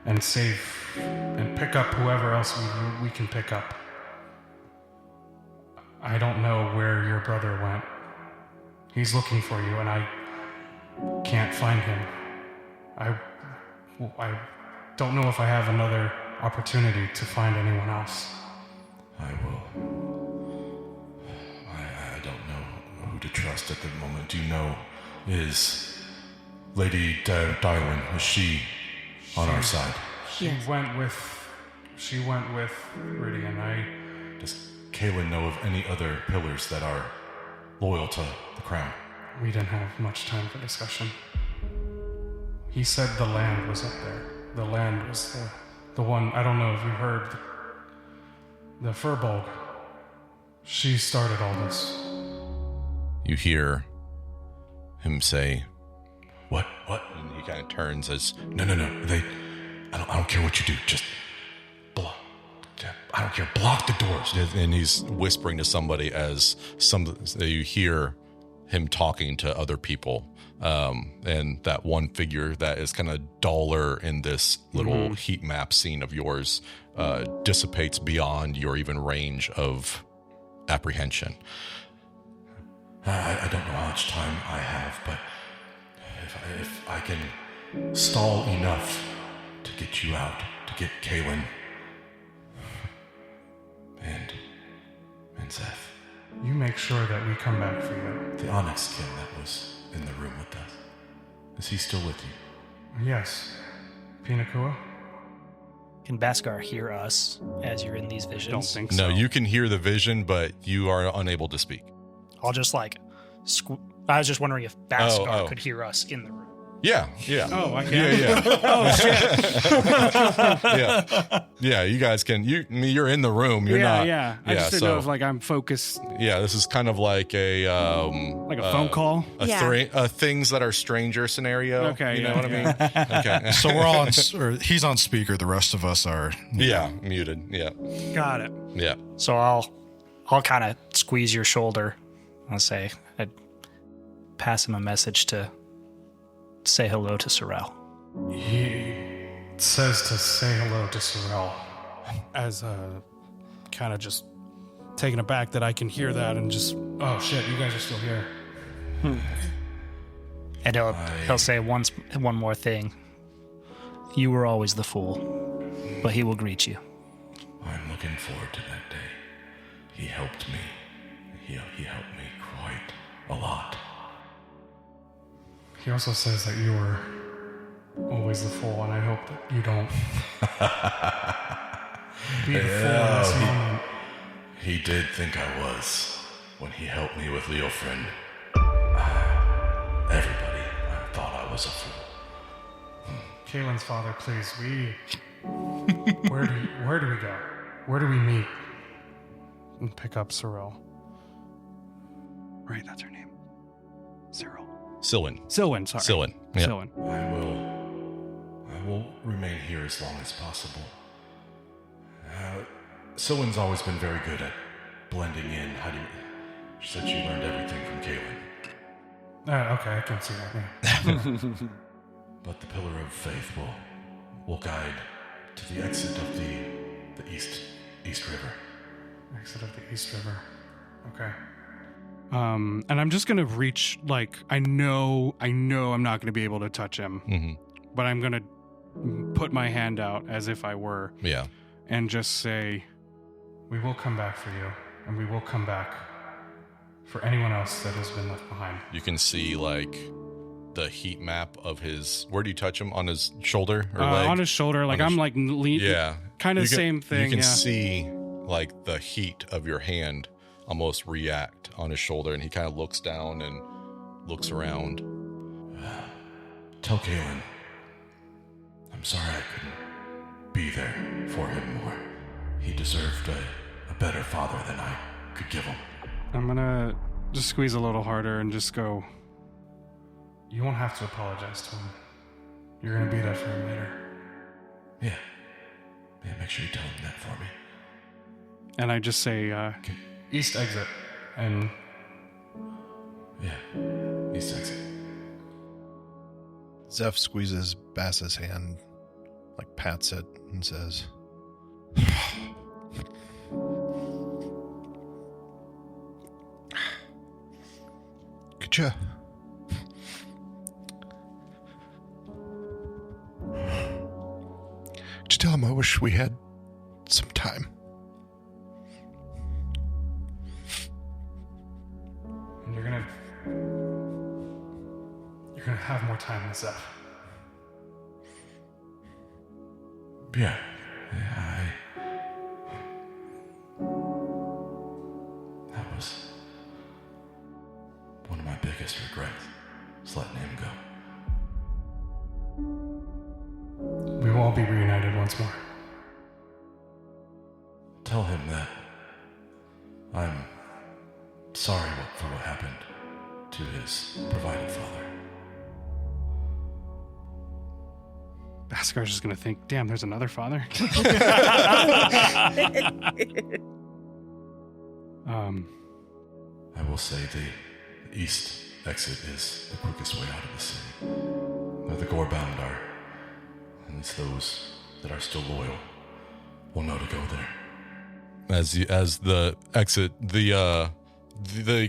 And save and pick up whoever else we can pick up. I don't know where your brother went. He's looking for you, and I can't find him. I don't know if I have another opportunity to find anyone else. I will. I don't know who to trust at the moment. Do you know, is Lady Darwin, is she on our side? She went with Ridian. Does Kaelin know of any other pillars that are loyal to the crown? We didn't have much time for discussion. He said the land was up there. The land was the one, I don't know if you heard, the Furbolg. She started all this. You hear him say, What? And he kind of turns as, No. I don't care what you do. Just block. I don't care. Block the doors. And he's whispering to somebody as you hear him talking to other people. And that one figure that is kind of duller in this little heat map scene of yours dissipates beyond your even range of apprehension. I don't know how much time I have, but if I can stall enough to get you out, to get Kaelin and Zeph. You make sure that we come back for you. The Onyx King that was in the room with us. Is he still with you? Yes. Pinakua? Can Basagar hear us as you're in these visions? Don't think so. No, you can hear the vision, but you are unable to speak. I'll just I was just wondering if Basagar could hear us in the room. Yeah. Oh, I can. Yeah. Oh shit. Yeah. You guys can. You're in the room. You're not. Yeah. I just didn't know if I'm focused. Yeah, this is kind of like a phone call. A things that are stranger scenario. Okay. You know what I mean? Okay. So we're all he's on speaker. The rest of us are muted. Yeah. Got it. Yeah. So I'll kind of squeeze your shoulder. I'd pass him a message to say hello to Sorrel. He says to say hello to Sorrel. As kind of just taken aback that I can hear that and just, oh shit, you guys are still here. And he'll say one more thing. You were always the fool, but he will greet you. I'm looking forward to that day. He helped me. He helped me quite a lot. He also says that you were always the fool, and I hope that you don't be the fool in this moment. He did think I was when he helped me with Leofriend. Everybody thought I was a fool. Kaelin's father, please, where do we go? Where do we meet? And pick up Sorrel. Right, that's her name. Silwyn. Silwyn, sorry. Silwyn. Yep. Silwyn. I will remain here as long as possible. Silwyn's always been very good at blending in. She said she learned everything from Kaelin. Okay, I can see that. Yeah. But the Pillar of Faith will guide to the exit of the East River. Exit of the East River. Okay. And I'm just gonna reach, like, I know I'm not gonna be able to touch him, but I'm gonna put my hand out as if I were, and just say, "We will come back for you, and we will come back for anyone else that has been left behind." You can see, like, the heat map of his. Where do you touch him? On his shoulder or leg? On his shoulder, like I'm like kind of same thing. You can see like the heat of your hand almost react on his shoulder, and he kind of looks down and looks around. Tell Kaelin, I'm sorry I couldn't be there for him more. He deserved a better father than I could give him. I'm gonna just squeeze a little harder and just go, "You won't have to apologize to him. You're gonna be there for him later." Yeah, make sure you tell him that for me. And I just say, East exit, and... Yeah, East exit. Zeph squeezes Bass's hand, like pats it, and says, "Could you tell him I wish we had some time?" And you're gonna have more time with Zeph. Yeah, that was one of my biggest regrets, is letting him go. We will all be reunited once more. Tell him that I'm sorry for what happened to his provided father. Basagar's just gonna think, "Damn, there's another father." I will say the east exit is the quickest way out of the city. Where the Gorebound are, and it's those that are still loyal will know to go there. As the exit, the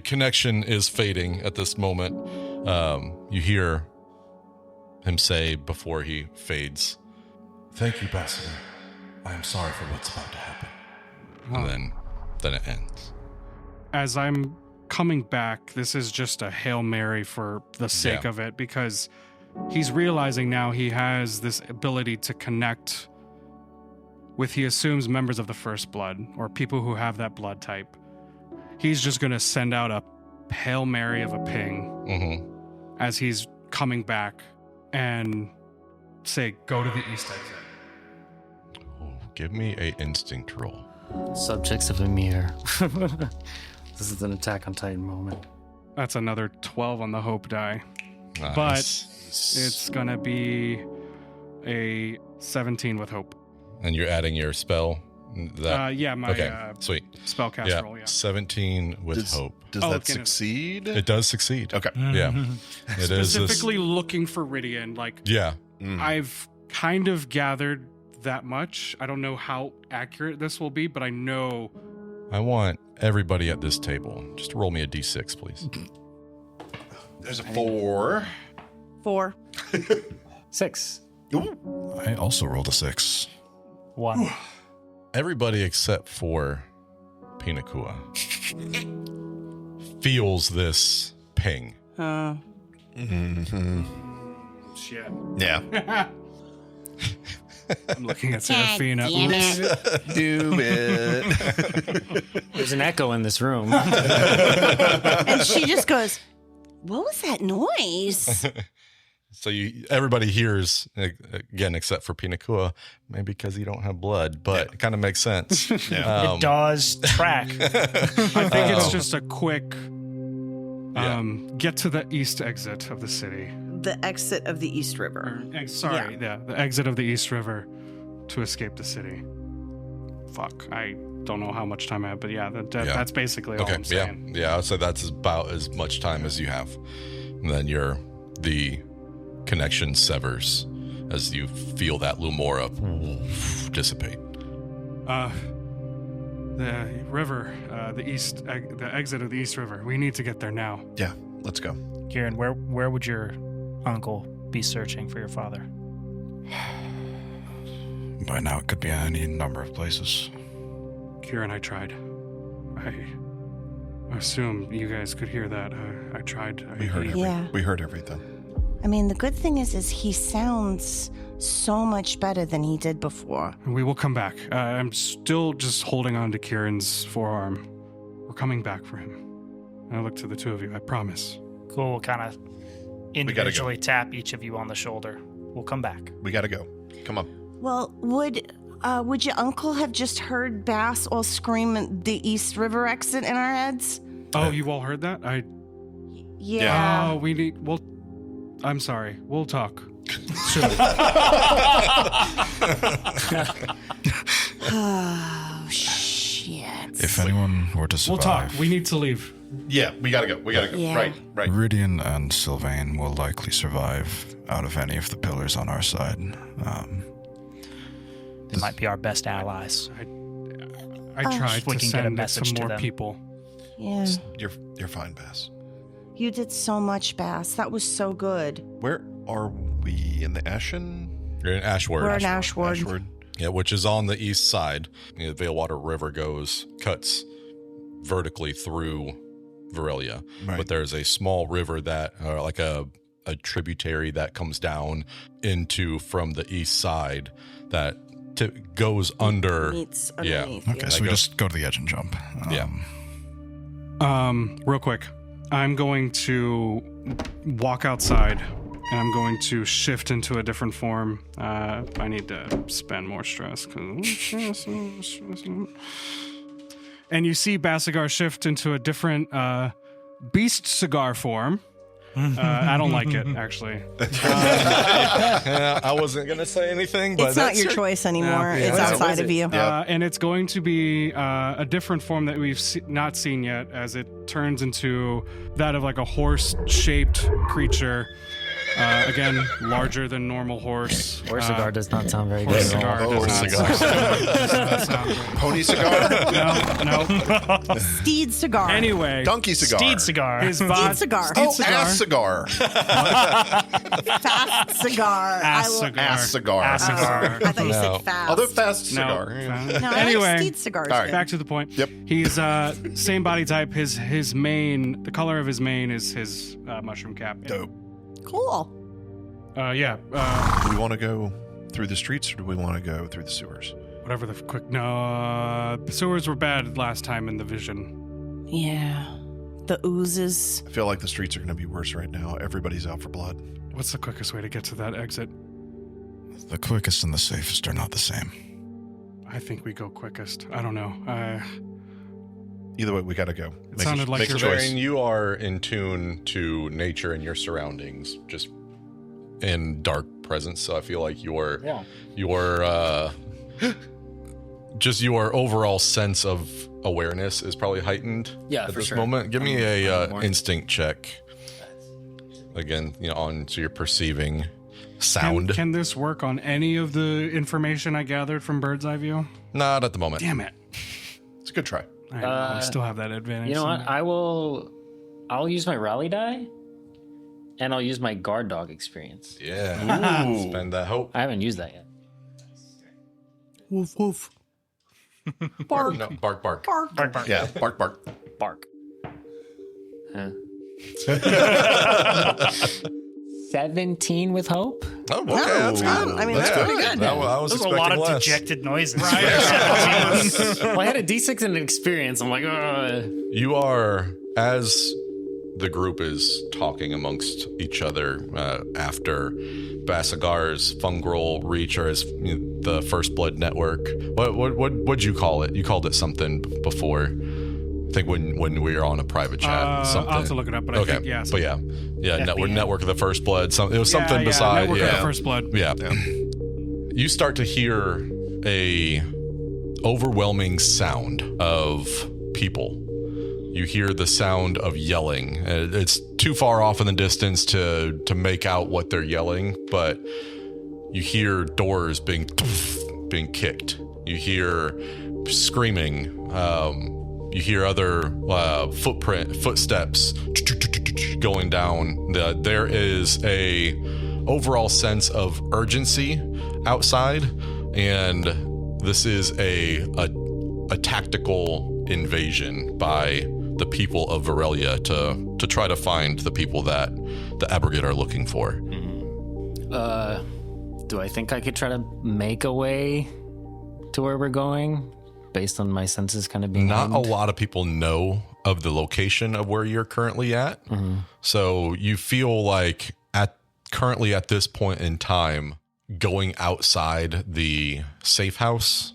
connection is fading at this moment. You hear him say before he fades, "Thank you, Basagar. I am sorry for what's about to happen." And then it ends. As I'm coming back, this is just a Hail Mary for the sake of it, because he's realizing now he has this ability to connect with, he assumes, members of the First Blood, or people who have that blood type. He's just going to send out a Hail Mary of a ping as he's coming back and say, "Go to the east exit." Oh, give me a instinct roll. Subjects of Emir. This is an Attack on Titan moment. That's another 12 on the hope die. Nice. But it's going to be a 17 with hope. And you're adding your spell? My sweet. Spellcast roll, 17 with hope. Does that succeed? It does succeed. Okay. Yeah. It is specifically looking for Ridian. Like, I've kind of gathered that much. I don't know how accurate this will be, but I know. I want everybody at this table. Just roll me a d6, please. There's a 4. 4. 6. Ooh. I also rolled a 6. 1. Everybody except for Pinakua feels this ping. Shit. Yeah. I'm looking at Seraphina. Do it. There's an echo in this room. And she just goes, "What was that noise?" So everybody hears, again, except for Pinakua, maybe because you don't have blood, but it kind of makes sense. It does track. I think it's just a quick Get to the east exit of the city. The exit of the East River. The exit of the East River to escape the city. Fuck, I don't know how much time I have, but that's basically all I'm saying. Yeah, I'd say that's about as much time as you have. And then the connection severs as you feel that Lumora dissipate. The river, the exit of the East River. We need to get there now. Yeah, let's go. Kieran, where would your uncle be searching for your father? By now, it could be any number of places. Kieran, I tried. I assume you guys could hear that. I tried. We heard everything. I mean, the good thing is he sounds so much better than he did before. We will come back. I'm still just holding on to Kieran's forearm. We're coming back for him. I look to the two of you, I promise. Cool, we'll kind of individually tap each of you on the shoulder. We'll come back. We gotta go. Come on. Well, would your uncle have just heard Bass all scream the East River exit in our heads? Oh, you all heard that? Yeah. Oh, I'm sorry. We'll talk. Oh, shit. If anyone were to survive... We'll talk. We need to leave. Yeah, we gotta go. Yeah. Right. Iridian and Sylvain will likely survive out of any of the pillars on our side. They might be our best allies. I tried we to can get a send message some to more them. people. Yeah. You're fine, Bass. You did so much, Bass. That was so good. Where are we? In the Ashen? You're in Ashward. We're in Ashward. Yeah, which is on the east side. The Veilwater River cuts vertically through Virelia. Right. But there's a small river that, like a tributary that comes down from the east side that goes under. Meets underneath. Yeah. Okay, so we just go to the edge and jump. Real quick. I'm going to walk outside, and I'm going to shift into a different form. I need to spend more stress. And you see Basagar shift into a different beast cigar form. I don't like it, actually. I wasn't going to say anything, but it's not your choice anymore. It's outside of you. And it's going to be a different form that we've not seen yet, as it turns into that of like a horse-shaped creature. Again, larger than normal horse. Horse cigar does not sound very good at all. Horse cigar. Pony cigar? No. Steed cigar. Anyway. Donkey cigar. Steed cigar. Steed cigar. Ass cigar. Fast cigar. Ass cigar. Ass cigar. I thought you said fast. Other fast cigar. No, Anyway. I like Steed cigars. All right. Back to the point. Yep. He's same body type. His mane, the color of his mane is his mushroom cap. Dope. Cool. Yeah. Do we want to go through the streets or do we want to go through the sewers? Whatever the quick. No, the sewers were bad last time in the vision. Yeah. The oozes. I feel like the streets are going to be worse right now. Everybody's out for blood. What's the quickest way to get to that exit? The quickest and the safest are not the same. I think we go quickest. I don't know. Either way, we got to go. It sounded like make a you're choice. Varian, you are in tune to nature and your surroundings, just in dark presence. So I feel like your just your overall sense of awareness is probably heightened at this moment. Give me a instinct check. Again, so you're perceiving sound. Can this work on any of the information I gathered from Bird's Eye View? Not at the moment. Damn it. It's a good try. I still have that advantage. You know what? I'll use my rally die, and I'll use my guard dog experience. Yeah. Spend that hope. I haven't used that yet. Woof woof. Bark. No, bark, bark. Bark. Bark, bark. Yeah, bark, bark. Bark. 17 with hope. Oh, okay, that's good. I mean, that's pretty good. I was There's a expecting lot of less. dejected noises. Well, I had a D6 and an experience. I'm like, You are, as the group is talking amongst each other after Basagar's fungal reach, or as the First Blood Network. What'd you call it? You called it something before. I think when we were on a private chat, something. I'll have to look it up, but I think, yeah. But yeah, Network of the First Blood. It was something yeah, beside. Network of the First Blood. Yeah. You start to hear a overwhelming sound of people. You hear the sound of yelling. It's too far off in the distance to make out what they're yelling, but you hear doors being kicked. You hear screaming. You hear other footsteps going down. There is a overall sense of urgency outside, and this is a tactical invasion by the people of Virelia to try to find the people that the Abrogate are looking for. Do I think I could try to make a way to where we're going based on my senses kind of being Not heightened? a lot of people know of the location of where you're currently at. So you feel like currently at this point in time, going outside the safe house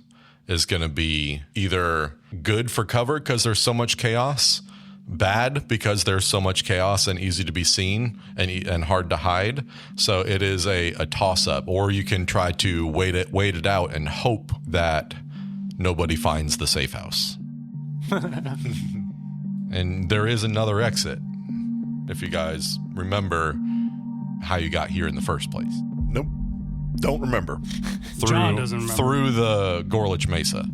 is going to be either good for cover because there's so much chaos, bad because there's so much chaos and easy to be seen and hard to hide. So it is a toss-up, or you can try to wait it out and hope that nobody finds the safe house. And there is another exit, if you guys remember how you got here in the first place. Nope. Don't remember. John doesn't remember. Through the Ghorelitch Mesa.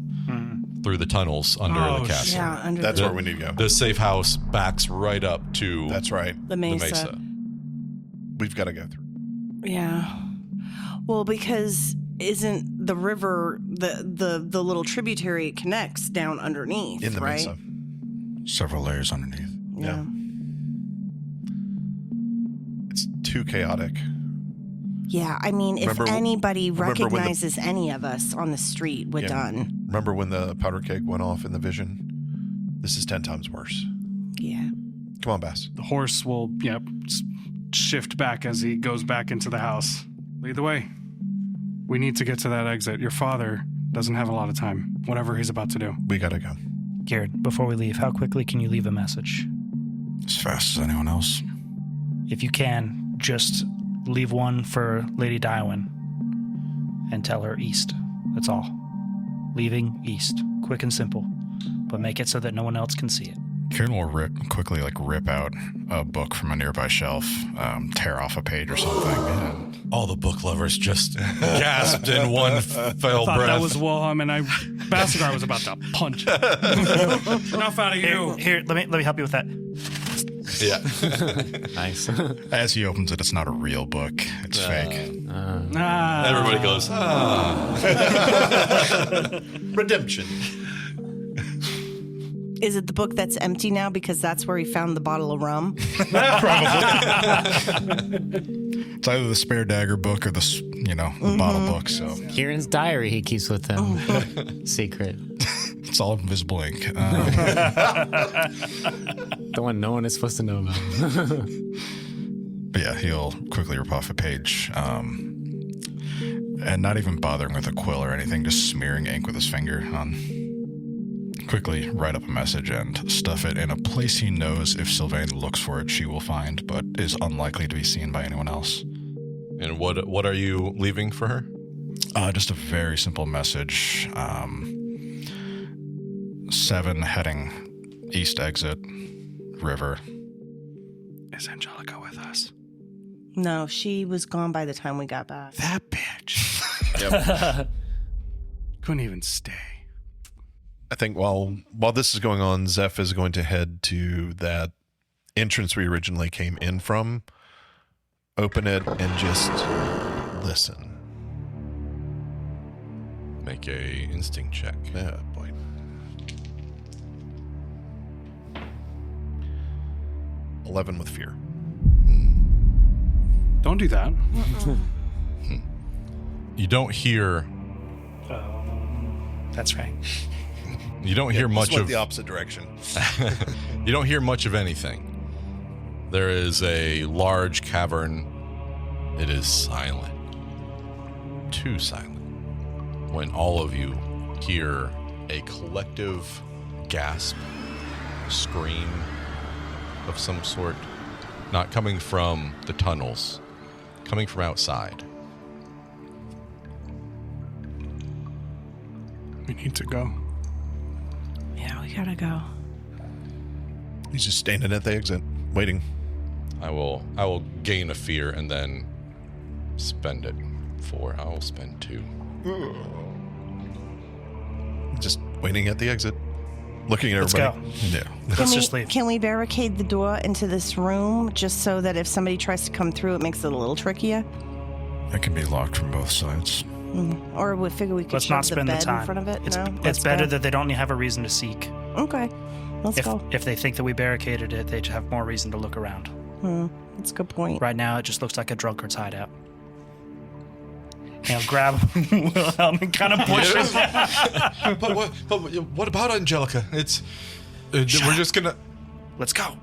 Through the tunnels under the castle. Yeah, under That's the, where we need to go. The safe house backs right up to That's right. the mesa. We've got to go through. Yeah. Well, because isn't the river the little tributary it connects down underneath, In the right? mesa. Several layers underneath. Yeah. It's too chaotic. Yeah, I mean, if anybody remember when recognizes any of us on the street, we're done. Remember when the powder keg went off in the vision? This is 10 times worse. Yeah. Come on, Bass. The horse will, shift back as he goes back into the house. Lead the way. We need to get to that exit. Your father doesn't have a lot of time, whatever he's about to do. We got to go. Garrett, before we leave, how quickly can you leave a message? As fast as anyone else. If you can, just leave one for Lady Dywin and tell her east. That's all. Leaving east. Quick and simple. But make it so that no one else can see it. Kieran will quickly rip out a book from a nearby shelf, tear off a page or something. And all the book lovers just gasped in one fell I thought breath. that was Wilhelm, and Basagar was about to punch. Enough out of you. Here, let me help you with that. Yeah. Nice. as he opens it, it's not a real book. It's fake. Everybody goes, redemption. Is it the book that's empty now because that's where he found the bottle of rum? It's either the spare dagger book or the bottle book. So Kieran's diary he keeps with him. Secret. it's all invisible ink. The one no one is supposed to know about. But yeah, he'll quickly rip off a page, and not even bothering with a quill or anything, just smearing ink with his finger on. Quickly write up a message and stuff it in a place he knows if Sylvain looks for it, she will find, but is unlikely to be seen by anyone else. And what are you leaving for her? Just a very simple message. 7 heading east exit, river. Is Angelica with us? No, she was gone by the time we got back. That bitch. Yep. Couldn't even stay. I think while this is going on, Zeph is going to head to that entrance we originally came in from, open it, and just listen. Make a instinct check. Yeah, boy. $11 with fear. Don't do that. You don't hear. That's right. You don't hear much went of the opposite direction. You don't hear much of anything. There is a large cavern. It is silent. Too silent. When all of you hear a collective gasp scream of some sort, not coming from the tunnels, coming from outside. We need to go. Yeah, we gotta go. He's just standing at the exit, waiting. I will gain a fear and then spend it. 4. I will spend 2. Just waiting at the exit, looking at Let's everybody. go. Yeah. Let's just leave. Can we barricade the door into this room just so that if somebody tries to come through, it makes it a little trickier? It can be locked from both sides. Or we figure we could Let's shove not the spend the bed time. in front of it? It's, No? it's Let's better go. that they don't have a reason to seek. Okay, let's go. If they think that we barricaded it, they have more reason to look around. That's a good point. Right now, it just looks like a drunkard's hideout. And I'll grab Wilhelm and kind of push him. But what about Angelica? It's we're just gonna Let's go.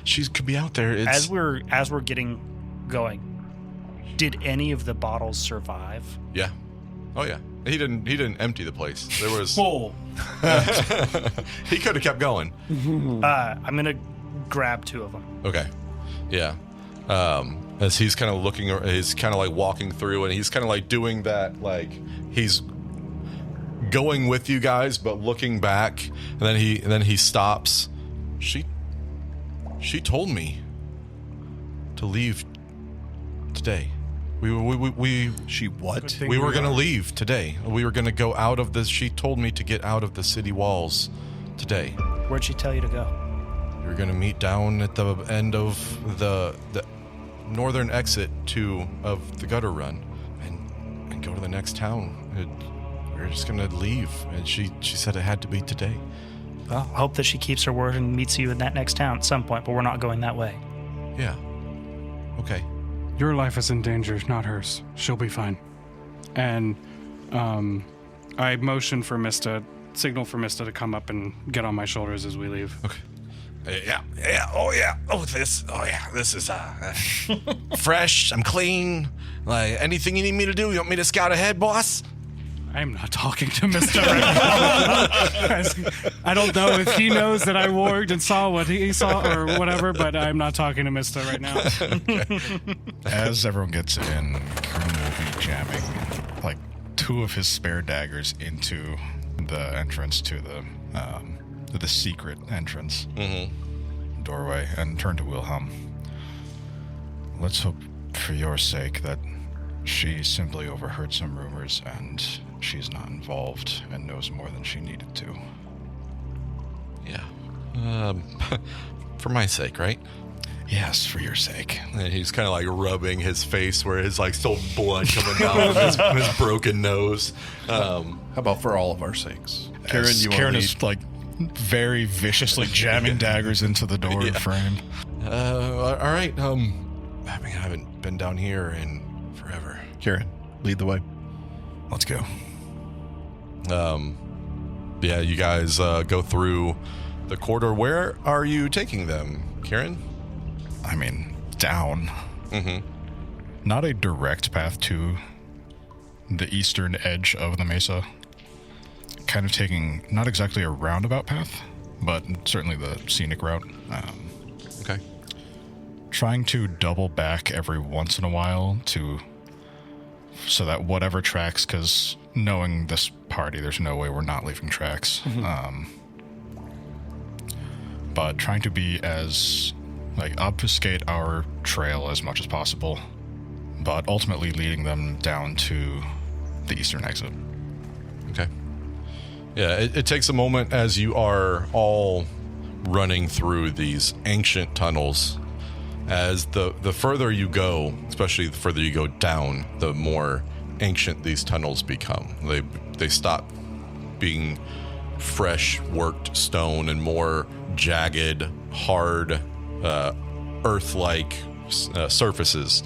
She could be out there. As we're getting going, did any of the bottles survive? Yeah. Oh yeah. He didn't empty the place. There was. Whoa. He could have kept going. I'm gonna grab 2 of them. Okay. Yeah. As he's kind of looking, he's kind of like walking through, and he's kind of like doing that, like he's going with you guys, but looking back, and then he stops. She told me to leave today. She what? We were gonna leave today. We were gonna go out of this. She told me to get out of the city walls today. Where'd she tell you to go? We were gonna meet down at the end of the northern exit of the gutter run, and go to the next town. We were just gonna leave, and she said it had to be today. Well, I hope that she keeps her word and meets you in that next town at some point, but we're not going that way. Yeah. Okay. Your life is in danger, not hers. She'll be fine. And I motion for signal for Mista to come up and get on my shoulders as we leave. Okay. Yeah. This is fresh. I'm clean. Like, anything you need me to do? You want me to scout ahead, boss? I'm not talking to Mista right now. I don't know if he knows that I warged and saw what he saw or whatever, but I'm not talking to Mista right now. As everyone gets in, Kieran will be jamming like 2 of his spare daggers into the entrance to the secret entrance doorway, and turn to Wilhelm. Let's hope, for your sake, that she simply overheard some rumors and she's not involved and knows more than she needed to. Yeah. For my sake, right? Yes, for your sake. And he's kind of like rubbing his face where his like still blood coming down from his broken nose. How about for all of our sakes? Kieran, you want Kieran to is like very viciously jamming daggers into the door frame. All right. I haven't been down here in forever. Kieran, lead the way. Let's go. Yeah, you guys go through the corridor. Where are you taking them, Kieran? I mean, down. Not a direct path to the eastern edge of the mesa. Kind of taking not exactly a roundabout path, but certainly the scenic route. Okay. Trying to double back every once in a while so that whatever tracks, because knowing this party, there's no way we're not leaving tracks. But trying to be as obfuscate our trail as much as possible, but ultimately leading them down to the eastern exit. Okay. Yeah, it takes a moment as you are all running through these ancient tunnels. As the further you go, especially the further you go down, the more ancient these tunnels become. They stop being fresh worked stone and more jagged, hard, earth-like surfaces.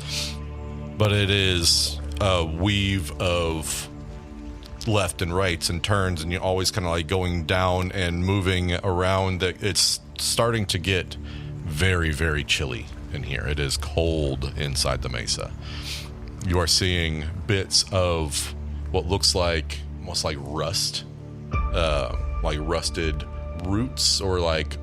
But it is a weave of left and rights and turns, and you're always kind of like going down and moving around. It's starting to get very, very chilly in here. It is cold inside the mesa. You are seeing bits of what looks like almost like rust, like rusted roots or like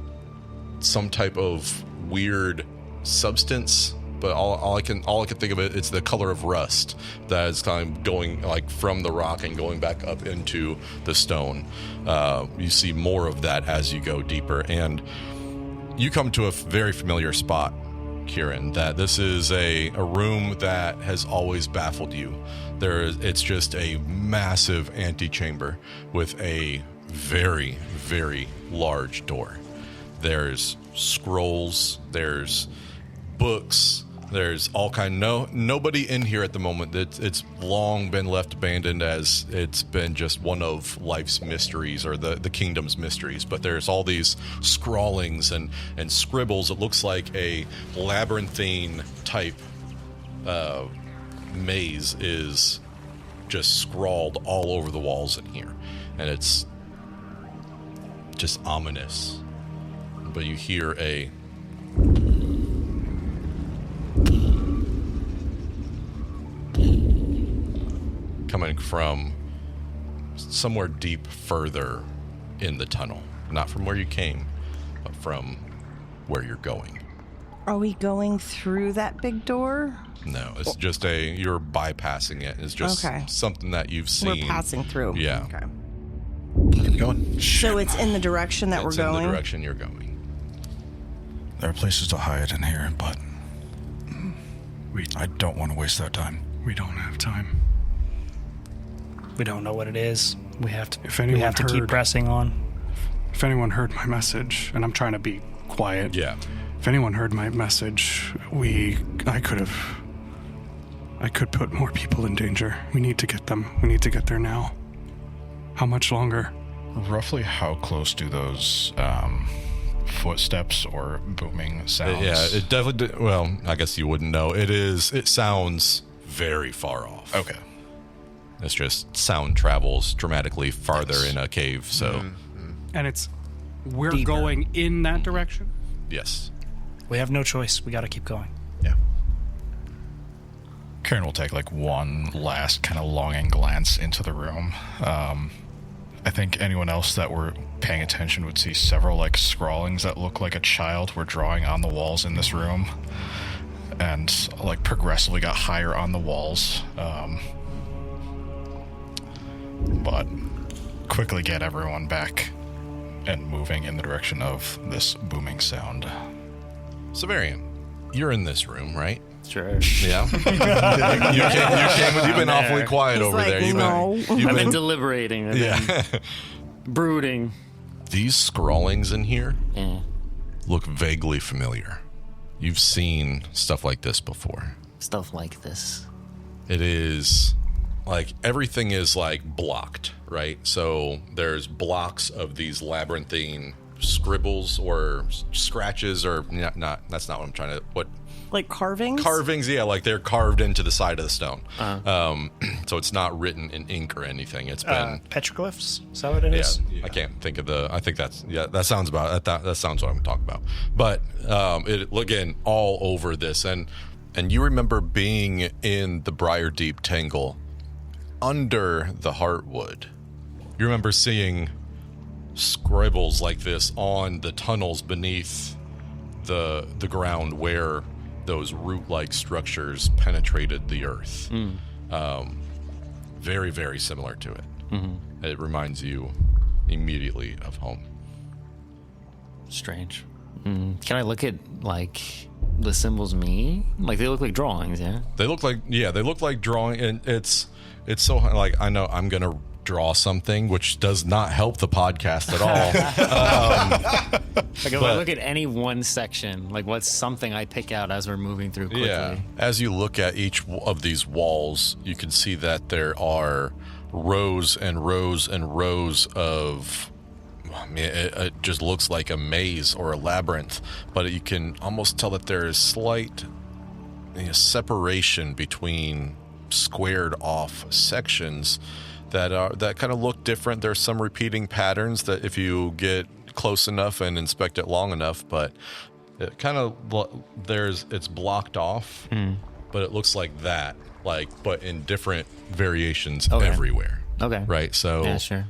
some type of weird substance. But all I can think of it's the color of rust that is kind of going like from the rock and going back up into the stone. You see more of that as you go deeper, and you come to a very familiar spot, Kieran. That this is a room that has always baffled you. It's just a massive antechamber with a very, very large door. There's scrolls. There's books. There's all kind. Nobody in here at the moment. It's long been left abandoned, as it's been just one of life's mysteries, or the kingdom's mysteries. But there's all these scrawlings and scribbles. It looks like a labyrinthine type maze is just scrawled all over the walls in here, and it's just ominous. But you hear a coming from somewhere deep further in the tunnel. Not from where you came, but from where you're going. Are we going through that big door? No, it's just you're bypassing it. It's just something that you've seen. We're passing through. Yeah. Okay. Keep going. So it's in the direction that we're going? It's in the direction you're going. There are places to hide in here, but I don't want to waste that time. We don't have time. We don't know what it is. We have to. If anyone keep pressing on. If anyone heard my message, and I'm trying to be quiet. Yeah. If anyone heard my message, I could put more people in danger. We need to get them. We need to get there now. How much longer? Roughly how close do those footsteps or booming sounds? It definitely. Well, I guess you wouldn't know. It sounds very far off. Okay. It's just sound travels dramatically farther in a cave, so... And we're deeper. Going in that direction? Yes. We have no choice. We got to keep going. Yeah. Karen will take like one last kind of longing glance into the room. I think anyone else that were paying attention would see several like scrawlings that look like a child were drawing on the walls in this room, and like progressively got higher on the walls. But quickly get everyone back and moving in the direction of this booming sound. Severian, you're in this room, right? Sure. Yeah. You've been awfully quiet over there. I've been deliberating. I've been brooding. These scrawlings in here look vaguely familiar. You've seen stuff like this before. Stuff like this. It is like everything is like blocked, right? So there's blocks of these labyrinthine scribbles or scratches, or not. That's not what I'm trying to. What? Like carvings? Carvings, yeah, like they're carved into the side of the stone. So it's not written in ink or anything. It's been petroglyphs. Is that what it is? Yeah, I can't think of I think that sounds about that sounds what I'm talking about. But again, all over this, and you remember being in the Briardeep Tangle under the Heartwood. You remember seeing scribbles like this on the tunnels beneath the ground where those root-like structures penetrated the earth. Very, very similar to it. Mm-hmm. It reminds you immediately of home. Strange. Can I look at like the symbols? Like they look like drawings, yeah. They look like drawing, and it's so like I know I'm gonna draw something, which does not help the podcast at all. Like if I look at any one section, like what's something I pick out as we're moving through quickly? Yeah. As you look at each of these walls, you can see that there are rows and rows and rows of. I mean, it just looks like a maze or a labyrinth, but you can almost tell that there is slight separation between squared off sections that kind of look different. There's some repeating patterns that if you get close enough and inspect it long enough, but it kind of it's blocked off, but it looks like that, but in different variations everywhere. Okay. Right. So yeah, sure.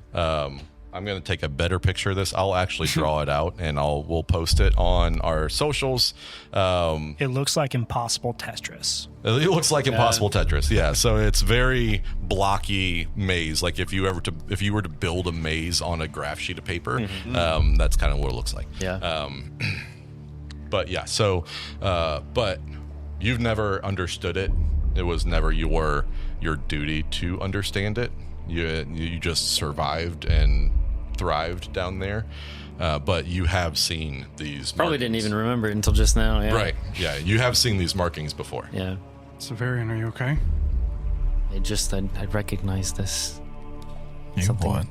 I'm going to take a better picture of this. I'll actually draw it out, and we'll post it on our socials. It looks like Impossible Tetris. It looks like Impossible Tetris, yeah. So it's very blocky maze. Like if you were to build a maze on a graph sheet of paper, that's kind of what it looks like. Yeah. But yeah, so but you've never understood it. It was never your duty to understand it. You just survived and thrived down there. But you have seen these Probably markings. didn't even remember it until just now. Yeah. Right. Yeah, you have seen these markings before. Yeah. Severian, are you okay? I recognize this. You Something. what?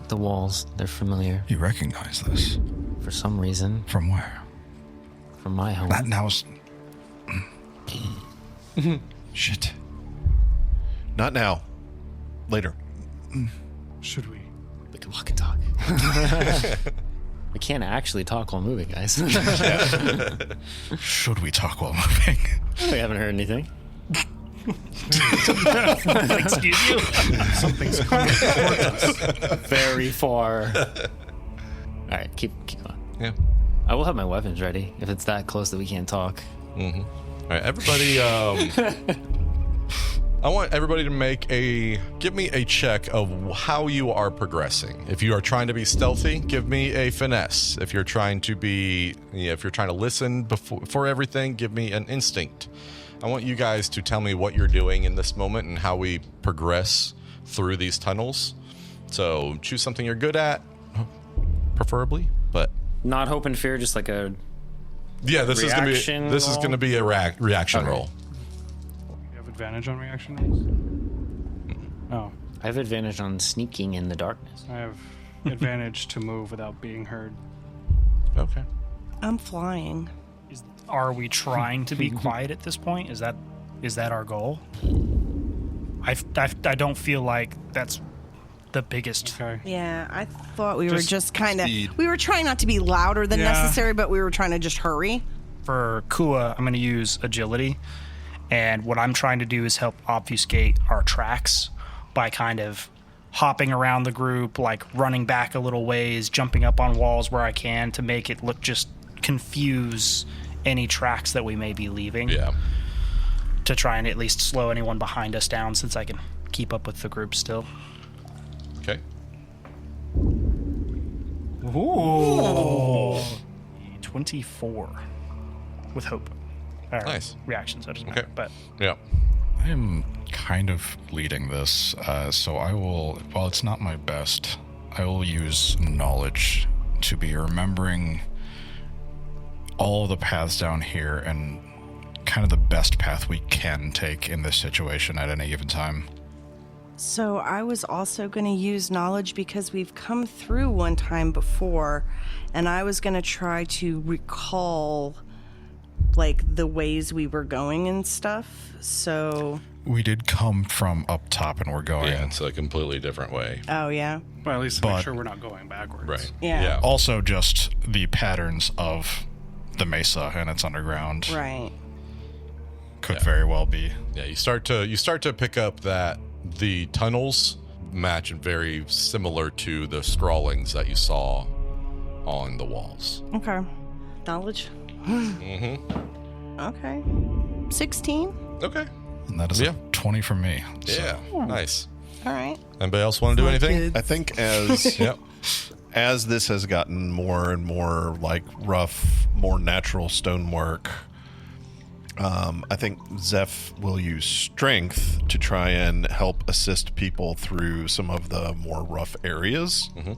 The walls, they're familiar. You recognize this? For some reason. From where? From my home. That now's... Shit. Not now. Later. Should we? We can walk and talk. We can't actually talk while moving, guys. Should we talk while moving? We haven't heard anything. Excuse you? Something's coming towards us. Very far. All right, keep going. Yeah. I will have my weapons ready if it's that close that we can't talk. Mm-hmm. All right, everybody. I want everybody to give me a check of how you are progressing. If you are trying to be stealthy, give me a finesse. If you're trying to listen for everything, give me an instinct. I want you guys to tell me what you're doing in this moment and how we progress through these tunnels. So choose something you're good at, preferably, but not hope and fear, just like a this is gonna be a reaction roll. You have advantage on reaction rolls? Oh. I have advantage on sneaking in the darkness. I have advantage to move without being heard. Okay. I'm flying. Are we trying to be quiet at this point? Is that our goal? I don't feel like that's the biggest. Okay. Yeah, I thought we were just kind of... speed. We were trying not to be louder than necessary, but we were trying to just hurry. For Kua, I'm going to use agility. And what I'm trying to do is help obfuscate our tracks by kind of hopping around the group, like running back a little ways, jumping up on walls where I can to make it look just confuse any tracks that we may be leaving. Yeah. To try and at least slow anyone behind us down since I can keep up with the group still. Okay. Ooh. 24 with hope. Nice. Reaction, so it doesn't matter. But yeah. I am kind of leading this, so I will, while it's not my best, I will use knowledge to be remembering all of the paths down here and kind of the best path we can take in this situation at any given time. So I was also going to use knowledge because we've come through one time before, and I was going to try to recall like the ways we were going and stuff. So we did come from up top and we're going. Yeah, it's a completely different way. Oh yeah. Well, at least to make sure we're not going backwards. Right. Yeah. Also just the patterns of the mesa and its underground. Right. Could very well be. Yeah, you start to pick up that the tunnels match very similar to the scrawlings that you saw on the walls. Okay. Knowledge. Mm-hmm. Okay. 16. Okay. And that is a 20 from me. Yeah. Nice. All right. Anybody else want to do anything? I think as as this has gotten more and more like rough, more natural stonework, I think Zeph will use strength to try and help assist people through some of the more rough areas. Mm-hmm.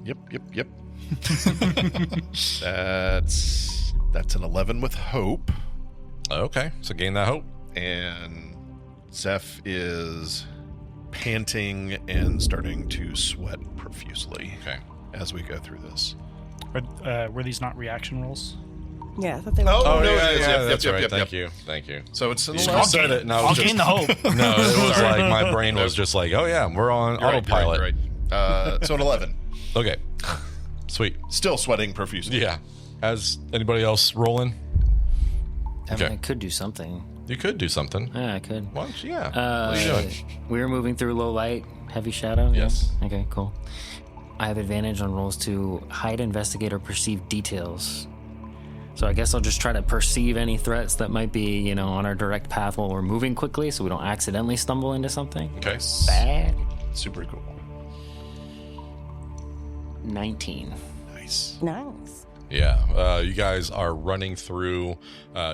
Yep. That's an 11 with hope. Okay, so gain that hope. And Zeph is panting and starting to sweat profusely. Okay. As we go through this. Were these not reaction rolls? Yeah, I thought they were. Oh, no, that's right. Thank you. So it's an You 11. said it, and I I'll was gain the hope. No, it was like my brain was just like, oh yeah, we're on autopilot. Right. So an 11. Okay, sweet. Still sweating profusely. Yeah. Has anybody else rolling? I mean, I could do something. You could do something. Yeah, I could. Why don't you? Yeah. What are you doing? We were moving through low light, heavy shadow. Yes. Yeah? Okay, cool. I have advantage on rolls to hide, investigate, or perceive details. So I guess I'll just try to perceive any threats that might be, on our direct path while we're moving quickly, so we don't accidentally stumble into something. Okay. Bad. Super cool. 19. Nice. Yeah, you guys are running through.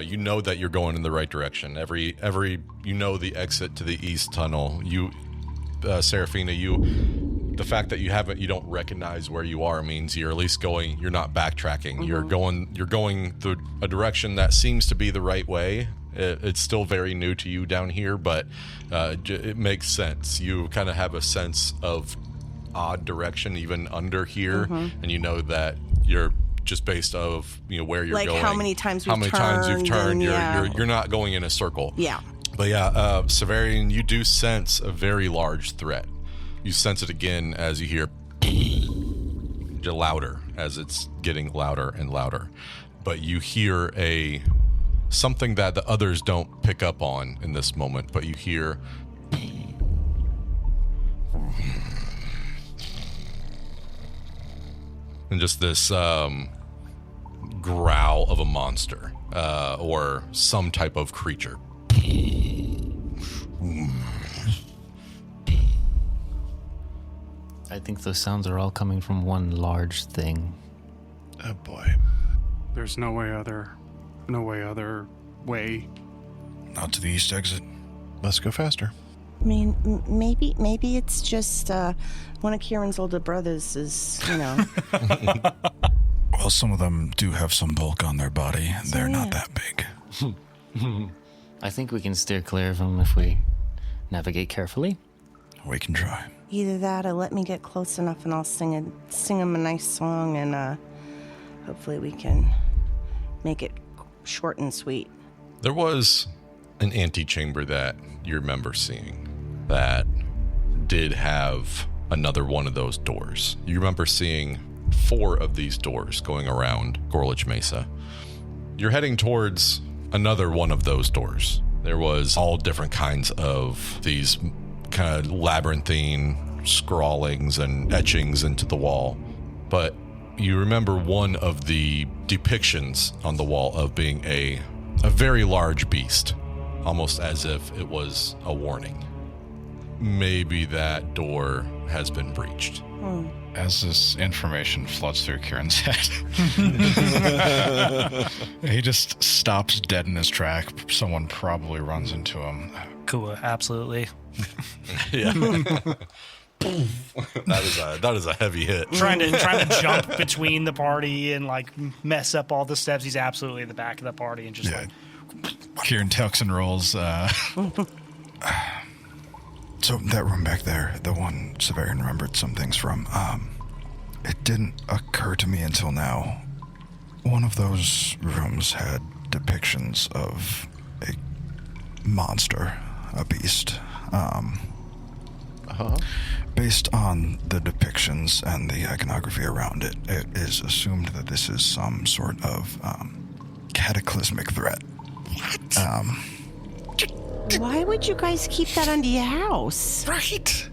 You know that you're going in the right direction. Every the exit to the east tunnel. You, Serafina, the fact that you don't recognize where you are means you're at least going. You're not backtracking. Mm-hmm. You're going through a direction that seems to be the right way. It's still very new to you down here, but it makes sense. You kind of have a sense of odd direction even under here, and you know that you're just based of where you're going, how many times you've turned. You're not going in a circle. Yeah. But yeah, Severian, you do sense a very large threat. You sense it again as you hear louder, as it's getting louder and louder. But you hear something that the others don't pick up on in this moment, but you hear and just this growl of a monster or some type of creature. I think those sounds are all coming from one large thing. Oh boy. There's no other way. Not to the east exit. Let's go faster. I mean, maybe it's just one of Kieran's older brothers is, Well, some of them do have some bulk on their body. They're not that big. I think we can steer clear of them if we navigate carefully. We can try. Either that or let me get close enough and I'll sing him a nice song and hopefully we can make it short and sweet. There was an antechamber that you remember seeing that did have another one of those doors. You remember seeing 4 of these doors going around Ghorelitch Mesa. You're heading towards another one of those doors. There was all different kinds of these kind of labyrinthine scrawlings and etchings into the wall. But you remember one of the depictions on the wall of being a very large beast, almost as if it was a warning. Maybe that door has been breached. As this information floods through Kieran's head, he just stops dead in his track. Someone probably runs into him. Cool, absolutely. Yeah. That is a heavy hit. Trying to jump between the party and mess up all the steps. He's absolutely at the back of the party and just Kieran tucks and rolls. So that room back there, the one Severian remembered some things from, it didn't occur to me until now. One of those rooms had depictions of a monster, a beast. Based on the depictions and the iconography around it, it is assumed that this is some sort of cataclysmic threat. What? Why would you guys keep that under your house? Right.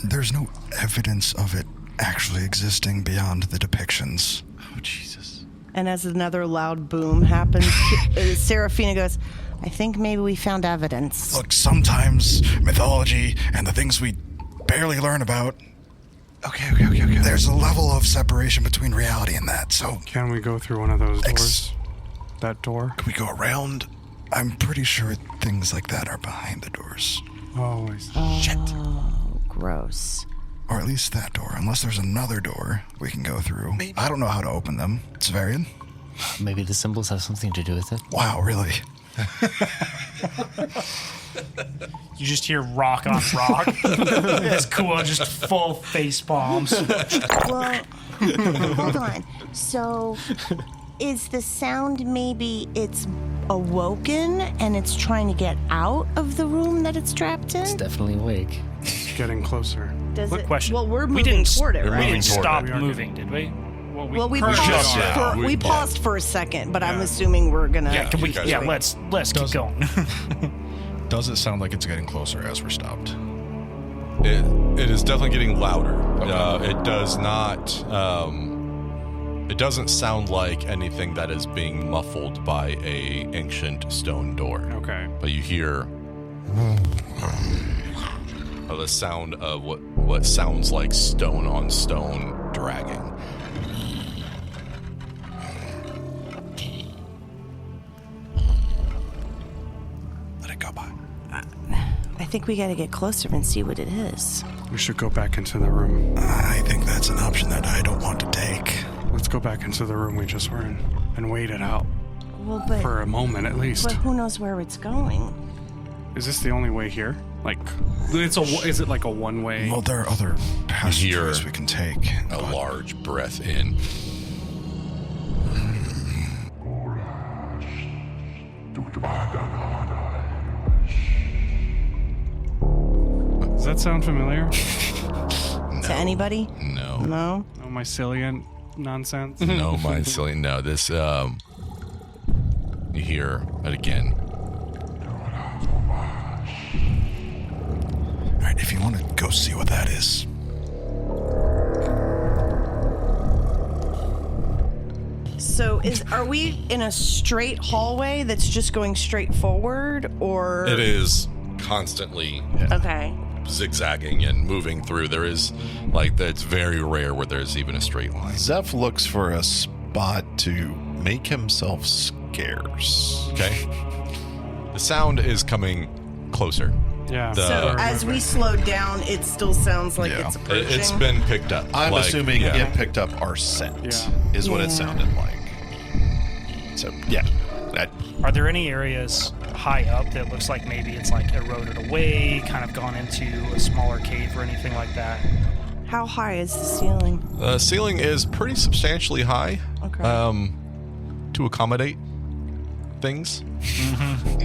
There's no evidence of it actually existing beyond the depictions. Oh, Jesus. And as another loud boom happens, Serafina goes, I think maybe we found evidence. Look, sometimes mythology and the things we barely learn about. Okay. There's a level of separation between reality and that, so... Can we go through one of those doors? That door? Can we go around? I'm pretty sure things like that are behind the doors. Oh, I see. Shit. Oh, gross. Or at least that door, unless there's another door we can go through. Maybe. I don't know how to open them. It's Varian. Maybe the symbols have something to do with it. Wow, really? You just hear rock on rock. It's cool, just full face palms. Well, hold on. So, is the sound maybe it's awoken and it's trying to get out of the room that it's trapped in? It's definitely awake. It's getting closer. Quick question. Well, we're we moving didn't, toward it, right? We didn't stop We are moving, did we? Well, we currently paused are. for we paused for a second, but I'm assuming we're gonna. Yeah, can we? Yeah, let's keep going. Does it sound like it's getting closer as we're stopped? It is definitely getting louder. It does not. It doesn't sound like anything that is being muffled by a ancient stone door. Okay. But you hear the sound of what sounds like stone on stone dragging. Let it go by. I think we got to get closer and see what it is. We should go back into the room. I think that's an option that I don't want to take. Let's go back into the room we just were in and wait it out Well, but for a moment at least. but who knows where it's going? Is this the only way here? Like, is it like a one-way? Well, there are other passageways we can take. A large breath in. Does that sound familiar? To anybody? No. No. Oh, my Cillian nonsense. No, my silly. No, this. You hear it again. All right, if you want to go see what that is. So are we in a straight hallway that's just going straight forward, or It is constantly okay? zigzagging and moving through. There is it's very rare where there's even a straight line. Zeph looks for a spot to make himself scarce. Okay. The sound is coming closer. Yeah. So as we slow down, it still sounds like it's approaching. It's been picked up. I'm assuming yeah. it picked up our scent, is what it sounded like. So, yeah. Are there any areas high up that looks like maybe it's like eroded away, kind of gone into a smaller cave or anything like that? How high is the ceiling? The ceiling is pretty substantially high. Okay. To accommodate things.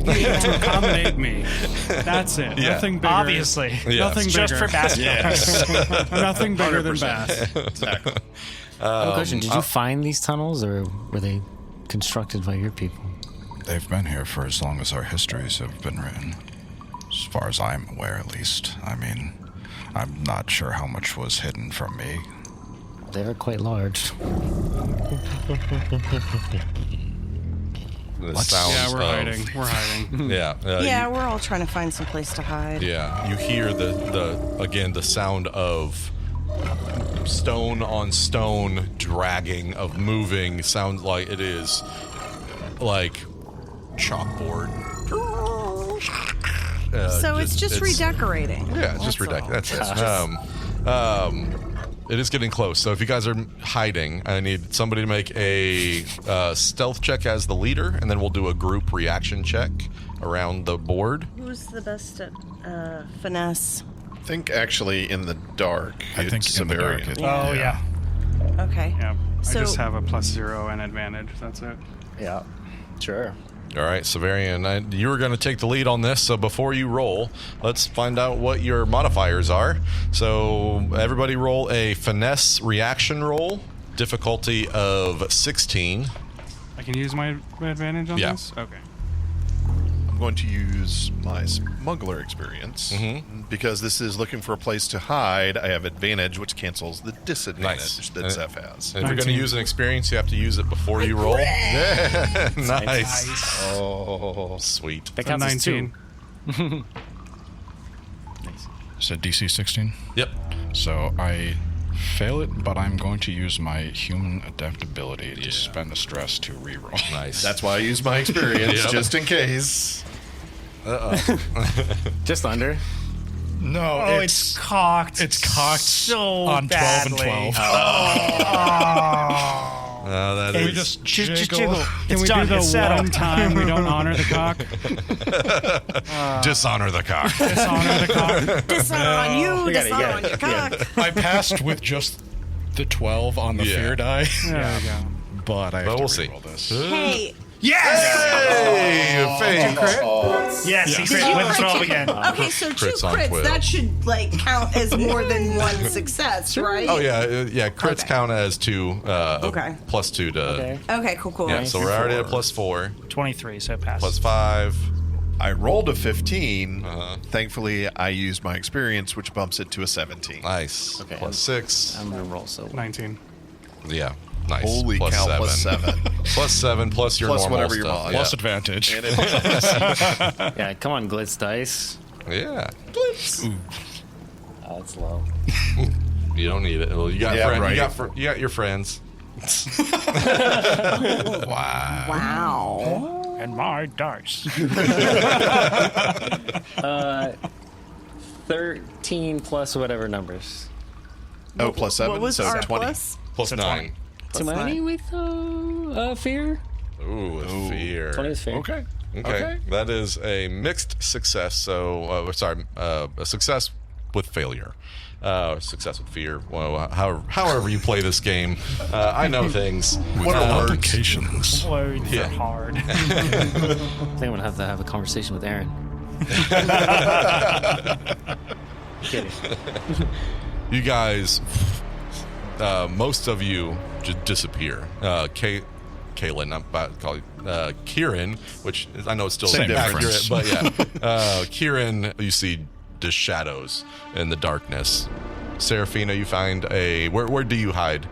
To accommodate me. That's it. Yeah. Nothing bigger. Obviously. Yeah. Nothing Just bigger. for basketball. Nothing bigger than Bass. Exactly. I have a question. Did you find these tunnels, or were they constructed by your people? They've been here for as long as our histories have been written. As far as I'm aware, at least. I mean, I'm not sure how much was hidden from me. They're quite large. The sounds Yeah, we're of- hiding. We're hiding. Yeah. Yeah, we're all trying to find some place to hide. Yeah, you hear the sound of stone on stone dragging, of moving. Sounds like it is like chalkboard. So it's just redecorating. Yeah, it's just redecorating. That's it. It is getting close. So if you guys are hiding, I need somebody to make a stealth check as the leader, and then we'll do a group reaction check around the board. Who's the best at finesse? I think actually in the dark, I think it's in the dark Severian. Oh, yeah. Okay. Yeah. So- I just have a +0 and advantage. That's it. Yeah, sure. All right, Severian, you were going to take the lead on this, so before you roll, let's find out what your modifiers are. So everybody roll a finesse reaction roll, difficulty of 16. I can use my advantage on Yeah. this? Okay. I'm going to use my smuggler experience because this is looking for a place to hide. I have advantage, which cancels the disadvantage that Zeph has. And if you're going to 19. use an experience, you have to use it before you roll. Yeah, nice. Oh, sweet. That counts as 19. 2. So DC 16? Yep. So I fail it, but I'm going to use my human adaptability to spend a stress to reroll. Nice. That's why I use my experience, just in case. Just under. No, Oh, it's cocked. it's cocked so on 12 badly. and 12. That We is just Just jiggle. jiggle. Can It's we done. do It's the settled. one time we don't honor the cock? dishonor the cock. Dishonor the cock. Dishonor on you, We gotta dishonor get on it. your cock. I passed with just the 12 on the Yeah. fear die, There we go. but I have But to we'll see. reroll this. Hey, Hey! fake. Yes, he crit with 12 again. Okay, so two Crits on crits. 12. That should count as more than one success, right? Oh yeah. Crits Okay. count as 2. Okay. Plus 2 to. Okay, cool. Yeah, so we're already at plus 4, 23, so it passes. plus 5. I rolled a 15. Thankfully, I used my experience, which bumps it to a 17. Nice. Okay. Plus 6. I'm gonna roll so 19. Yeah. Nice. Holy Plus cow, 7. plus 7. Plus 7 plus your Plus normal whatever your stuff. mod. Plus advantage. And it Yeah, come on, Glitz dice. Yeah. That's low. You don't need it. Well, you got Yeah, friend, right. you got your friends. Wow. Wow. And my dice. 13 plus whatever numbers. plus 7, What was so our 20. plus? Plus 9. Too many with fear? Ooh, fear. 20 is fair. Okay. Okay. That is a mixed success. So, a success with failure. Success with fear. Well, however you play this game, I know things. What are complications? Words Yeah. are hard. I think I'm gonna have to have a conversation with Aaron. Kidding. You guys, most of you just disappear. Kaylin, I'm about to call you Kieran, which I know it's still Same accurate, difference. but yeah. Kieran, you see the shadows in the darkness. Serafina, you find where do you hide?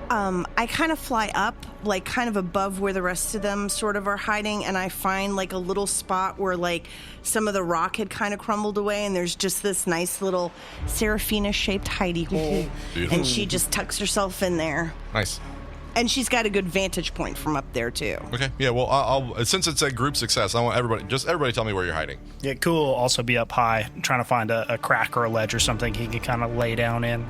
I kind of fly up, like kind of above where the rest of them sort of are hiding, and I find like a little spot where like some of the rock had kind of crumbled away, and there's just this nice little Serafina-shaped hidey hole, Beautiful. and she just tucks herself in there. Nice. And she's got a good vantage point from up there too. Okay. Yeah. Well, I'll since it's a group success, I want everybody tell me where you're hiding. Yeah, cool. Also be up high, trying to find a crack or a ledge or something he can kind of lay down in.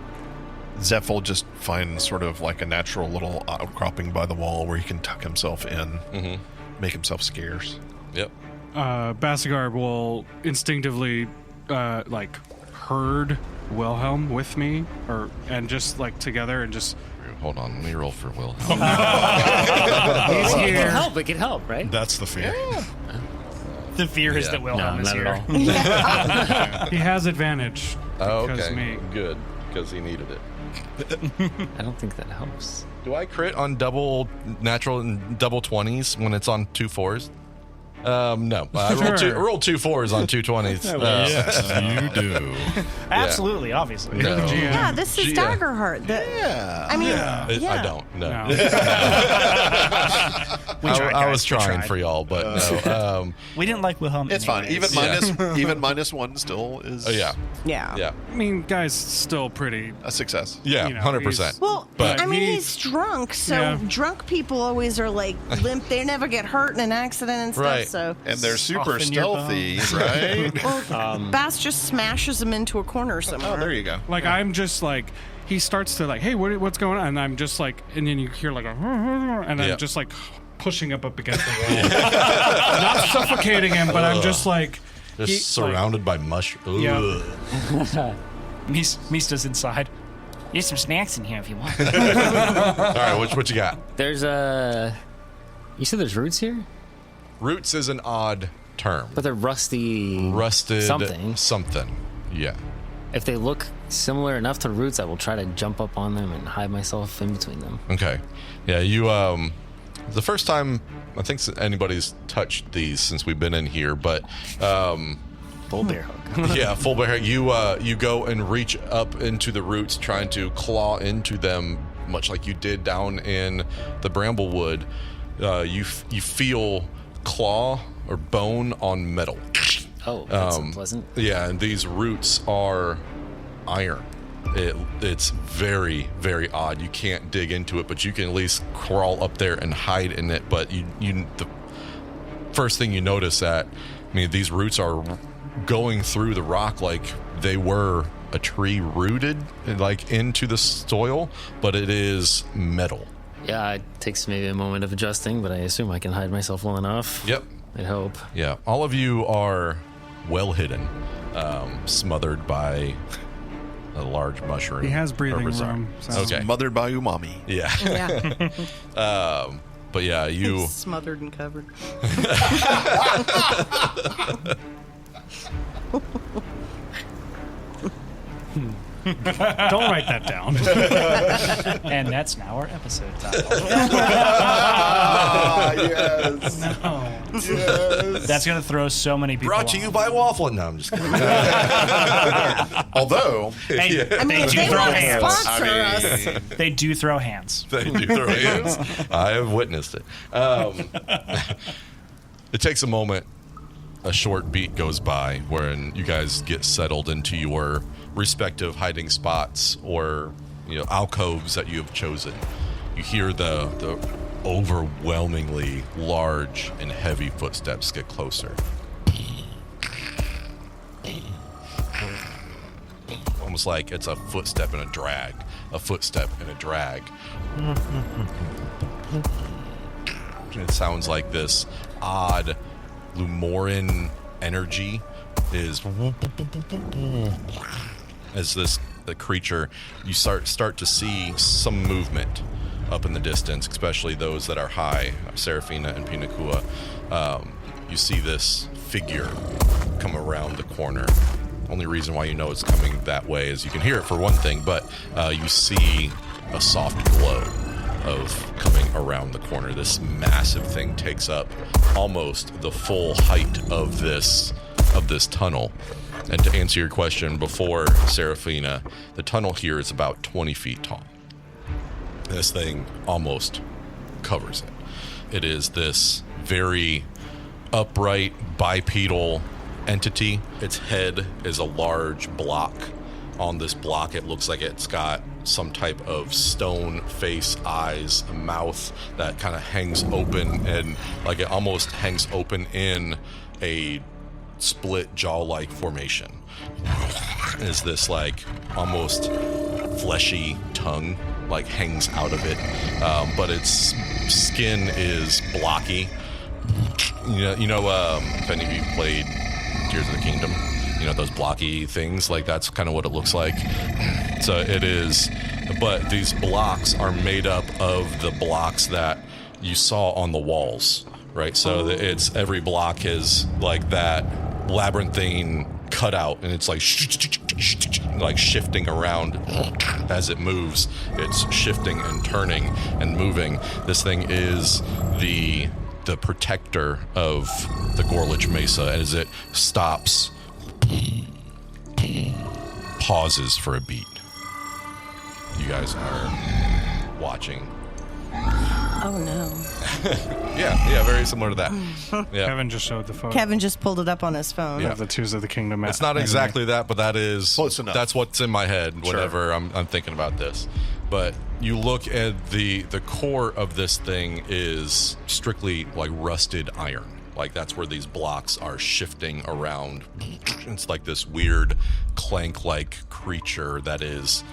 Zeph will just find sort of like a natural little outcropping by the wall where he can tuck himself in, make himself scarce. Yep. Basagar will instinctively herd Wilhelm with me, and just like together and just. Hold on, let me roll for Will. He's It here. can help. It can help, right? That's the fear. The fear is Yeah. that Wilhelm No, is not here. at all. He has advantage. Oh, because okay. me. Good, because he needed it. I don't think that helps. Do I crit on double natural and double 20s when it's on 2 4s? No. I rolled 2 4s on 2 20s. Yes, you do. Absolutely, obviously. No. Yeah, this is Yeah. Daggerheart. Yeah. I mean, I don't. No. No. We tried, I guys. was We trying tried. for y'all, but no. We didn't like Wilhelm. It's fine. anyways. Even minus 1 still is Yeah. yeah. I mean, guy's still pretty. a success. Yeah, You know, 100%. Well, But- I mean, He's- he's drunk, so Yeah. drunk people always are like limp. They never get hurt in an accident and stuff. Right. So, And they're super Soften your stealthy, right? Bass just smashes him into a corner somewhere. Oh, there you go. Like I'm just like he starts to like, hey, what's going on? And I'm just like, and then you hear like a, and I'm Yeah. just like pushing up against the wall, not suffocating him, but I'm just like Just surrounded by mushrooms. Yeah. Mista's inside. There's some snacks in here if you want. All right, what you got? There's you said there's roots here? Roots is an odd term. But they're rusty. Rusted Something. Yeah. If they look similar enough to roots, I will try to jump up on them and hide myself in between them. Okay. Yeah, you the first time I think anybody's touched these since we've been in here, but Full bear hug. yeah, full bear. You go and reach up into the roots, trying to claw into them, much like you did down in the Bramblewood. You feel claw or bone on metal. Oh, that's unpleasant. Yeah, and these roots are iron. It's very, very odd. You can't dig into it, but you can at least crawl up there and hide in it. But the first thing you notice these roots are going through the rock like they were a tree rooted like into the soil, but it is metal. Yeah, it takes maybe a moment of adjusting, but I assume I can hide myself well enough. Yep. I hope. Yeah. All of you are well hidden, smothered by a large mushroom. He has breathing herbicide. room. So. Okay. Mothered by umami. Yeah. Yeah. But yeah, you smothered and covered. Don't write that down. And that's now our episode title. yes. No. Yes. That's going to throw so many people Brought to off. you by Waffle. No, I'm just kidding. Although, Hey, I mean, they if do they throw want to hands. sponsor us. They do throw hands. They do throw hands. I have witnessed it. It takes a moment. A short beat goes by wherein you guys get settled into your respective hiding spots or alcoves that you have chosen. You hear the overwhelmingly large and heavy footsteps get closer. Almost like it's a footstep and a drag. A footstep and a drag. It sounds like this odd Lumoran energy is as the creature, you start to see some movement up in the distance, especially those that are high, Seraphina and Pinakua. You see this figure come around the corner. Only reason why you know it's coming that way is you can hear it for one thing, but you see a soft glow of coming around the corner. This massive thing takes up almost the full height of this tunnel. And to answer your question before, Seraphina, the tunnel here is about 20 feet tall. This thing almost covers it. It is this very upright bipedal entity. Its head is a large block. On this block, it looks like it's got some type of stone face, eyes, a mouth that kind of hangs open, and like it almost hangs open in a split jaw-like formation. Is this like almost fleshy tongue like hangs out of it, but its skin is blocky. If any of you played Tears of the Kingdom, those blocky things, like that's kind of what it looks like. So it is, but these blocks are made up of the blocks that you saw on the walls, right? So it's every block is like that labyrinthine cutout, and it's like shifting around as it moves. It's shifting and turning and moving. This thing is the protector of the Ghorelitch Mesa. As it stops, pauses for a beat. You guys are watching. Oh no. Yeah, very similar to that. Yeah. Kevin just showed the photo. Kevin just pulled it up on his phone. Of the Tears of the Kingdom. It's not exactly that, but that is close enough. That's what's in my head whenever I'm thinking about this. But you look at the core of this thing is strictly like rusted iron. Like that's where these blocks are shifting around. It's like this weird clank-like creature that is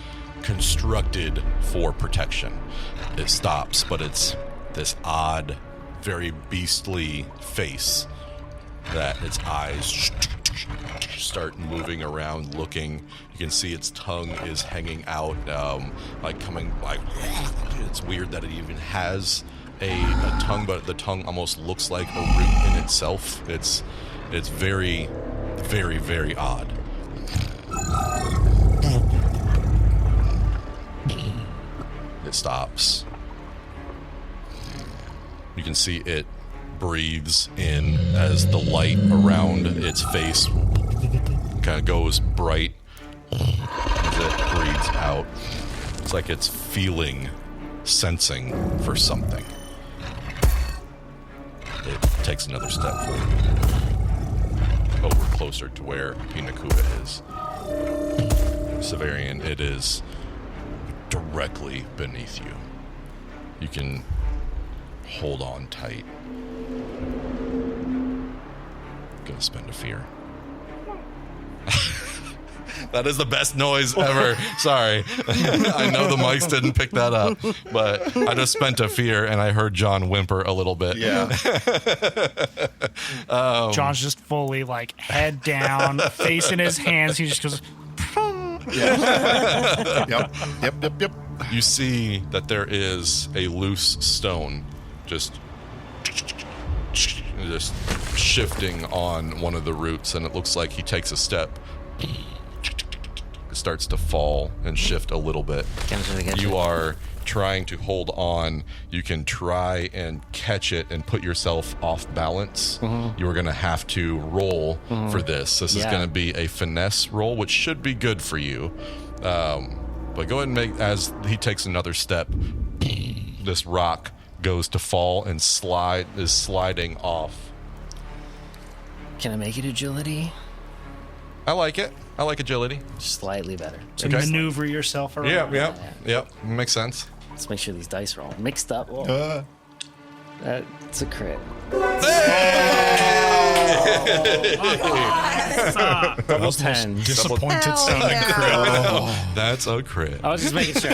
constructed for protection. It stops, but it's this odd, very beastly face that its eyes start moving around, looking. You can see its tongue is hanging out, it's weird that it even has a tongue, but the tongue almost looks like a root in itself. It's very, very, very odd. It stops. You can see it breathes in as the light around its face kind of goes bright as it breathes out. It's like it's sensing for something. It takes another step forward, over closer to where Pinakua is. Severian, it is directly beneath you. You can hold on tight. Gonna spend a fear. That is the best noise ever. Sorry. I know the mics didn't pick that up, but I just spent a fear and I heard John whimper a little bit. Yeah. John's just fully like head down, face in his hands. He just goes. Yep. You see that there is a loose stone just shifting on one of the roots, and it looks like he takes a step. It starts to fall and shift a little bit. You are trying to hold on. You can try and catch it and put yourself off balance. You are going to have to roll for this. This is going to be a finesse roll, which should be good for you. But go ahead and make, as he takes another step, this rock goes to fall and is sliding off. Can I make it agility? I like it. I like agility. Slightly better. To maneuver yourself around. Yep. Makes sense. Let's make sure these dice are all mixed up. That's a crit. Double 10. Disappointed sounding crit. That's a crit. I was just making sure.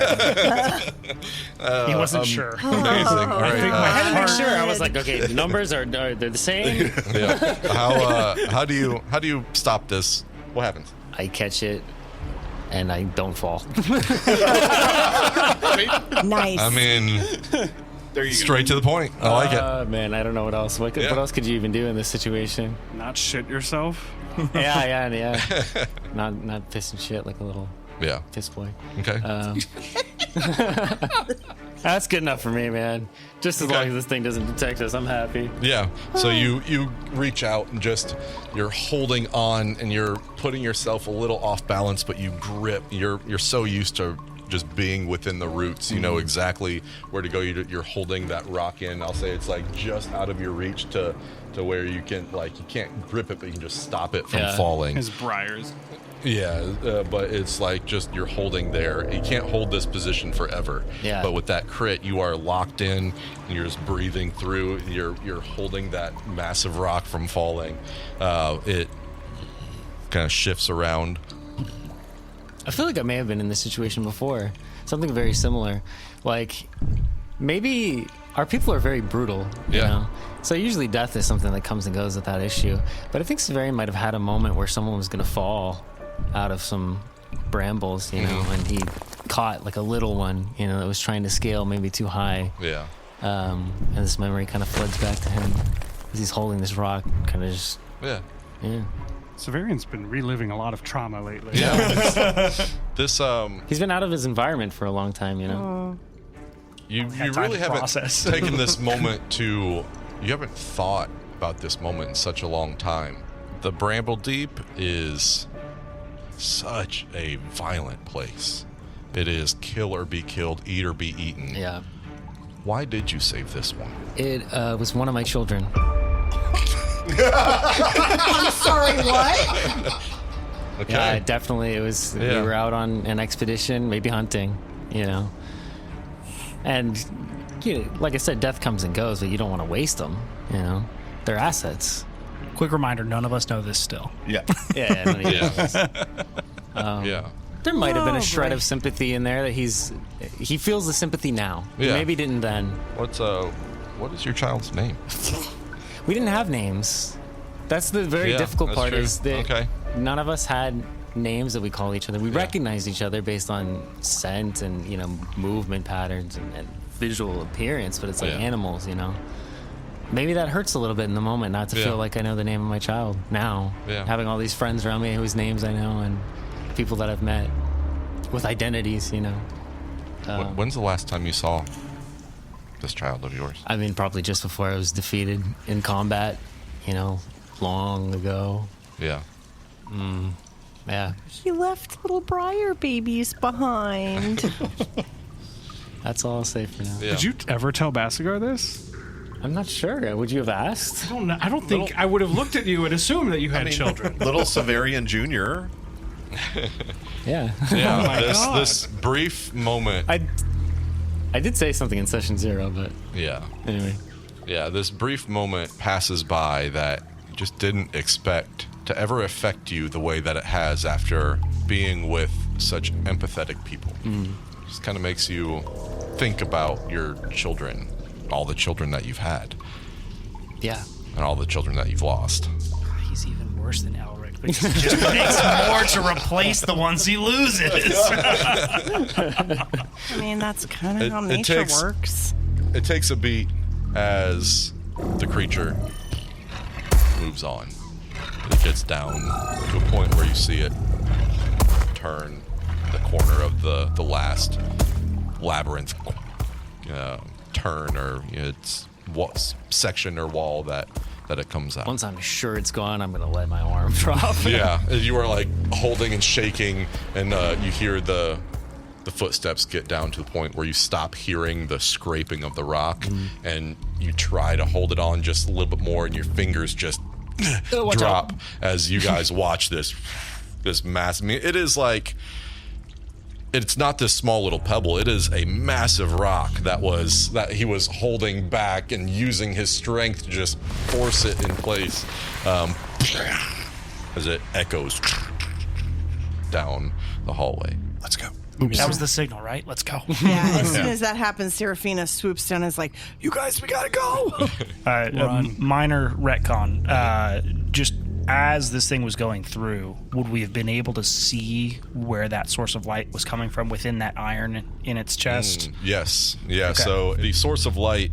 He wasn't sure. Amazing. All right. I had to make sure. I was like, okay, the numbers are they're the same. How do you stop this? What happens? I catch it, and I don't fall. Nice. I mean, straight to the point. I like it. Man, I don't know what else. What else could you even do in this situation? Not shit yourself. Yeah. Not piss and shit like a little piss boy. Okay. That's good enough for me, man. Just as long as this thing doesn't detect us, I'm happy. Yeah. So you reach out and you're holding on and you're putting yourself a little off balance, but you grip. You're so used to just being within the roots. You know exactly where to go. You're holding that rock in. I'll say it's like just out of your reach to where you can, like, you can't grip it, but you can just stop it from falling. His briars. Yeah, but it's like just you're holding there. You can't hold this position forever. Yeah. But with that crit, you are locked in. And you're just breathing through. You're holding that massive rock from falling. It kind of shifts around. I feel like I may have been in this situation before. Something very similar. Like, maybe our people are very brutal, you know? So usually death is something that comes and goes without issue. But I think Severian might have had a moment where someone was going to fall out of some brambles, you know, and he caught like a little one, you know, that was trying to scale maybe too high. Yeah. And this memory kind of floods back to him as he's holding this rock, kind of just... Yeah. Severian's been reliving a lot of trauma lately. Yeah. He's been out of his environment for a long time, you know? You really haven't taken this moment to... You haven't thought about this moment in such a long time. The Bramble Deep is such a violent place. It is kill or be killed, eat or be eaten. Yeah. Why did you save this one? It was one of my children. I'm sorry, what? Okay. Yeah, definitely. It was. We were out on an expedition, maybe hunting, you know. And, you know, like I said, death comes and goes, but you don't want to waste them, you know. They're assets. Quick reminder, none of us know this still. Yeah. Yeah. None of you know this. Yeah. There might have been a shred of sympathy in there that he feels the sympathy now. Yeah. Maybe didn't then. What is your child's name? We didn't have names. That's the very difficult part true. is that none of us had names that we call each other. We recognized each other based on scent and, you know, movement patterns and visual appearance, but it's like animals, you know. Maybe that hurts a little bit in the moment not to feel like I know the name of my child now. Yeah. Having all these friends around me whose names I know and people that I've met with identities, you know. When's the last time you saw this child of yours? I mean, probably just before I was defeated in combat, you know, long ago. Yeah. Yeah. He left little briar babies behind. That's all I'll say for now. Yeah. Did you ever tell Basagar this? I'm not sure. Would you have asked? I don't know. I don't think I would have looked at you and assumed that you had children. Little Severian Jr. Yeah. Yeah. This brief moment. I did say something in session 0, but anyway. Yeah, this brief moment passes by that you just didn't expect to ever affect you the way that it has after being with such empathetic people. Just kind of makes you think about your children, all the children that you've had. Yeah. And all the children that you've lost. He's even worse than Alric because he just makes more to replace the ones he loses. I mean, that's kind of how nature works. It takes a beat, as the creature moves on. It gets down to a point where you see it turn the corner of the last labyrinth turn, or it's section or wall that it comes out. Once I'm sure it's gone, I'm gonna let my arm drop. Yeah, and you are like holding and shaking, and you hear the footsteps get down to the point where you stop hearing the scraping of the rock, and you try to hold it on just a little bit more, and your fingers just drop as you guys watch this massive. I mean, it is like, it's not this small little pebble. It is a massive rock that he was holding back and using his strength to just force it in place, as it echoes down the hallway. Let's go. That was the signal, right? Let's go. Yeah, as soon as that happens, Seraphina swoops down and is like, you guys, we gotta go. Minor retcon. Just as this thing was going through, would we have been able to see where that source of light was coming from within that iron in its chest? Yes. Yeah, Okay. So the source of light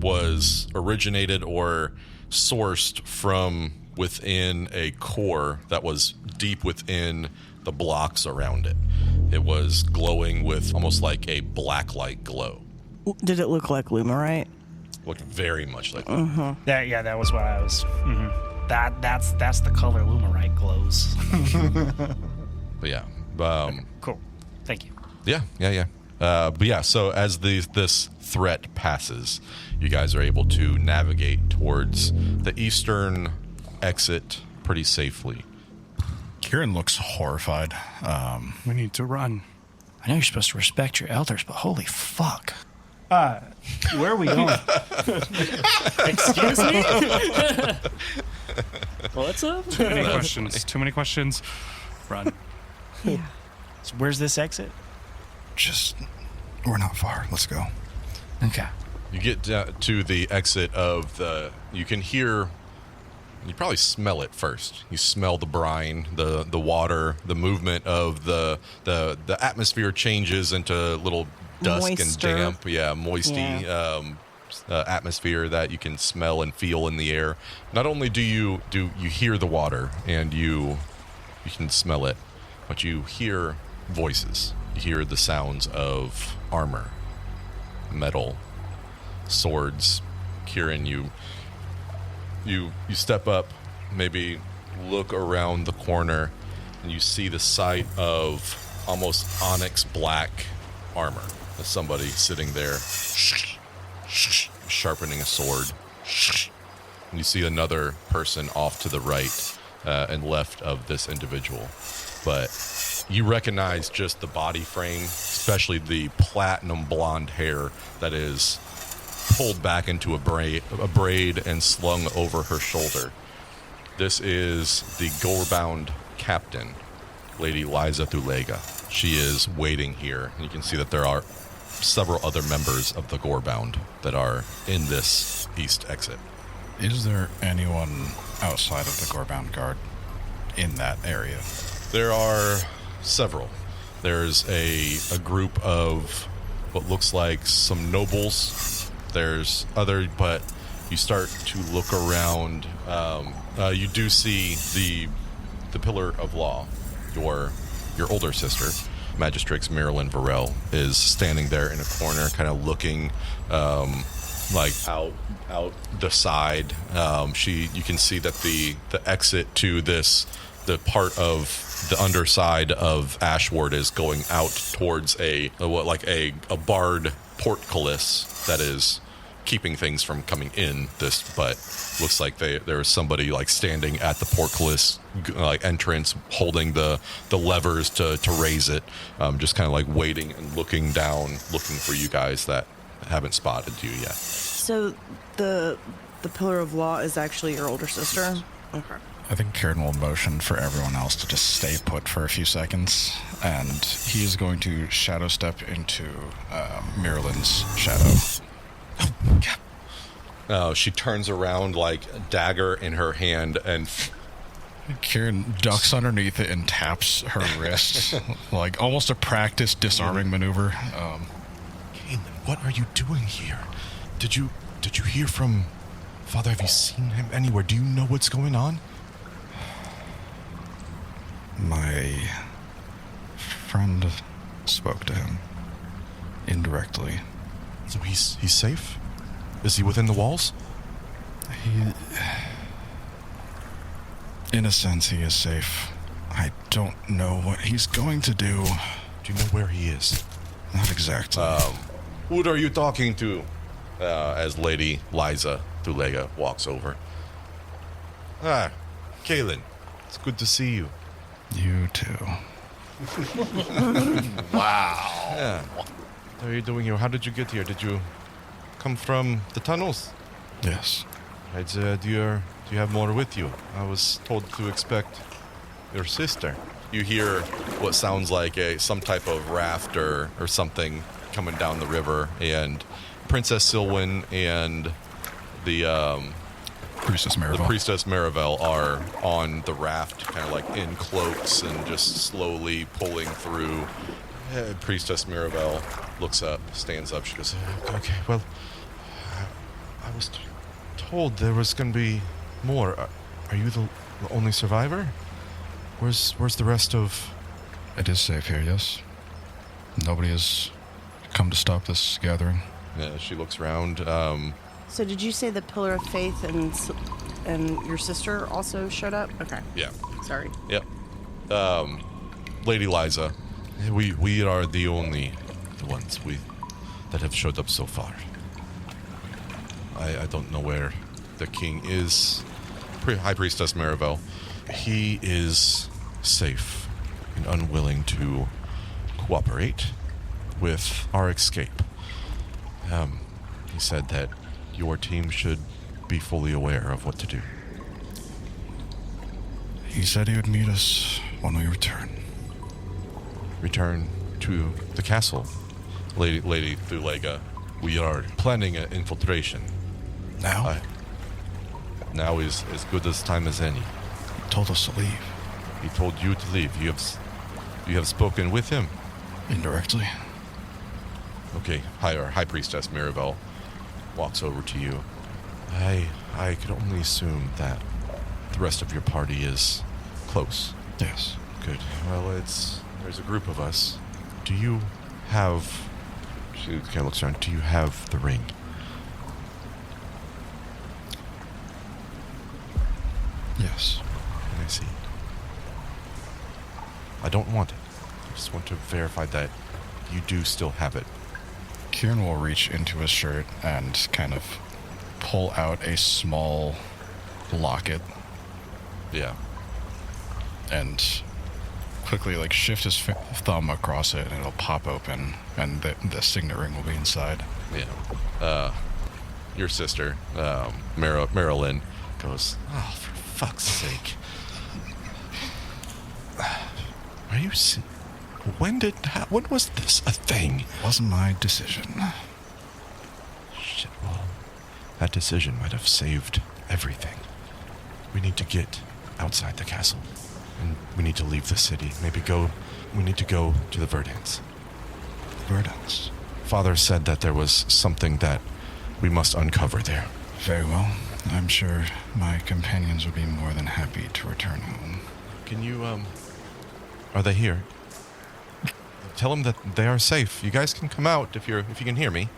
was originated or sourced from within a core that was deep within the blocks around it. It was glowing with almost like a black light glow. Did it look like Lumerite? Looked very much like That was what I was. That's the color Lumerite glows. But yeah. Cool. Thank you. Yeah. But yeah, so as this threat passes, you guys are able to navigate towards the eastern exit pretty safely. Kieran looks horrified. We need to run. I know you're supposed to respect your elders, but holy fuck. Where are we going? Excuse me? What's up? Too many questions. Too many questions. Run. Yeah. So where's this exit? We're not far. Let's go. Okay. You get to the exit of you can hear, you probably smell it first. You smell the brine, the water, the movement of the atmosphere changes into little dusk Moisture. and damp. Yeah, moisty atmosphere that you can smell and feel in the air. Not only do you hear the water and you can smell it, but you hear voices. You hear the sounds of armor, metal, swords. Kieran, you step up, maybe look around the corner, and you see the sight of almost onyx black armor. There's somebody sitting there sharpening a sword. And you see another person off to the right and left of this individual. But you recognize just the body frame, especially the platinum blonde hair that is pulled back into a braid and slung over her shoulder. This is the Gorebound captain, Lady Liza Thulega. She is waiting here. You can see that there are several other members of the Gorebound that are in this east exit. Is there anyone outside of the Gorebound Guard in that area? There are several. There's a group of what looks like some nobles. There's other, but you start to look around. You do see the Pillar of Law. Your older sister, Magistrix Marilyn Varel, is standing there in a corner, kind of looking like out the side. You can see that the exit to the part of the underside of Ashward is going out towards a barred portcullis that is keeping things from coming in this, but looks like there is somebody like standing at the portcullis entrance holding the levers to raise it, just kind of like waiting and looking down, looking for you guys that haven't spotted you yet. So the Pillar of Law is actually your older sister? Okay. I think Kieran will motion for everyone else to just stay put for a few seconds, and he is going to shadow step into Marilyn's shadow. She turns around, like a dagger in her hand, and Kieran ducks underneath it and taps her wrist, like almost a practice disarming maneuver. Kaylin, what are you doing here? Did you Did you hear from Father? Have you seen him anywhere? Do you know what's going on? My friend spoke to him indirectly. So he's safe? Is he within the walls? In a sense, he is safe. I don't know what he's going to do. Do you know where he is? Not exactly. Who are you talking to? As Lady Liza Thulega walks over. Ah, Kaylin, it's good to see you. You too. Wow. Yeah. What are you doing here? How did you get here? Did you come from the tunnels? Yes. Do you have more with you? I was told to expect your sister. You hear what sounds like some type of raft or something coming down the river, and Princess Silwyn and the Priestess Maribel. The Priestess Maribel are on the raft, kind of like in cloaks and just slowly pulling through. Priestess Maribel looks up, stands up. She goes, "Okay, well, I was told there was going to be more. Are you the only survivor? Where's the rest of?" It is safe here, yes. Nobody has come to stop this gathering. Yeah, she looks around. So did you say the Pillar of Faith and your sister also showed up? Okay. Yeah. Sorry. Yep. Lady Liza, we are the ones that have showed up so far. I don't know where the king is. High Priestess Maribel. He is safe and unwilling to cooperate with our escape. He said that your team should be fully aware of what to do. He said he would meet us when we return. Return to the castle. Lady Thulega, we are planning an infiltration. Now? Now is as good as time as any. He told us to leave. He told you to leave. You have spoken with him? Indirectly. Okay, High Priestess Maribel walks over to you. I could only assume that the rest of your party is close. Yes. Good. Well, there's a group of us. Do you have... She kind of looks around. Do you have the ring? Yes. Can I see it? I don't want it. I just want to verify that you do still have it. Kieran will reach into his shirt and kind of pull out a small locket. Yeah. And quickly, shift his thumb across it, and it'll pop open, and the signet ring will be inside. Yeah. Your sister, Marilyn, goes, "Oh, for fuck's sake. Are you... When was this a thing?" It wasn't my decision. Shit, well, that decision might have saved everything. We need to get outside the castle. And we need to leave the city. We need to go to the Verdance. Verdance? Father said that there was something that we must uncover there. Very well. I'm sure my companions would be more than happy to return home. Can you, are they here? Tell them that they are safe. You guys can come out if you can hear me.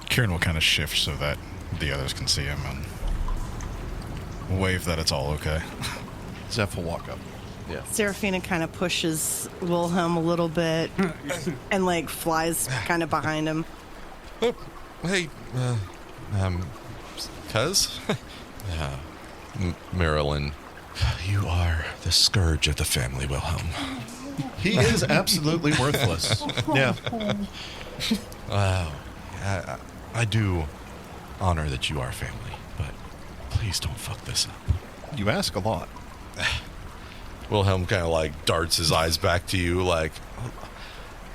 Kieran will kind of shift so that the others can see him and wave that it's all okay. Zeph will walk up. Yeah. Seraphina kind of pushes Wilhelm a little bit and flies kind of behind him. Oh, hey, cuz? Marilyn, you are the scourge of the family, Wilhelm. He is absolutely worthless. Yeah. Wow. I do honor that you are family, but please don't fuck this up. You ask a lot. Wilhelm kind of darts his eyes back to you I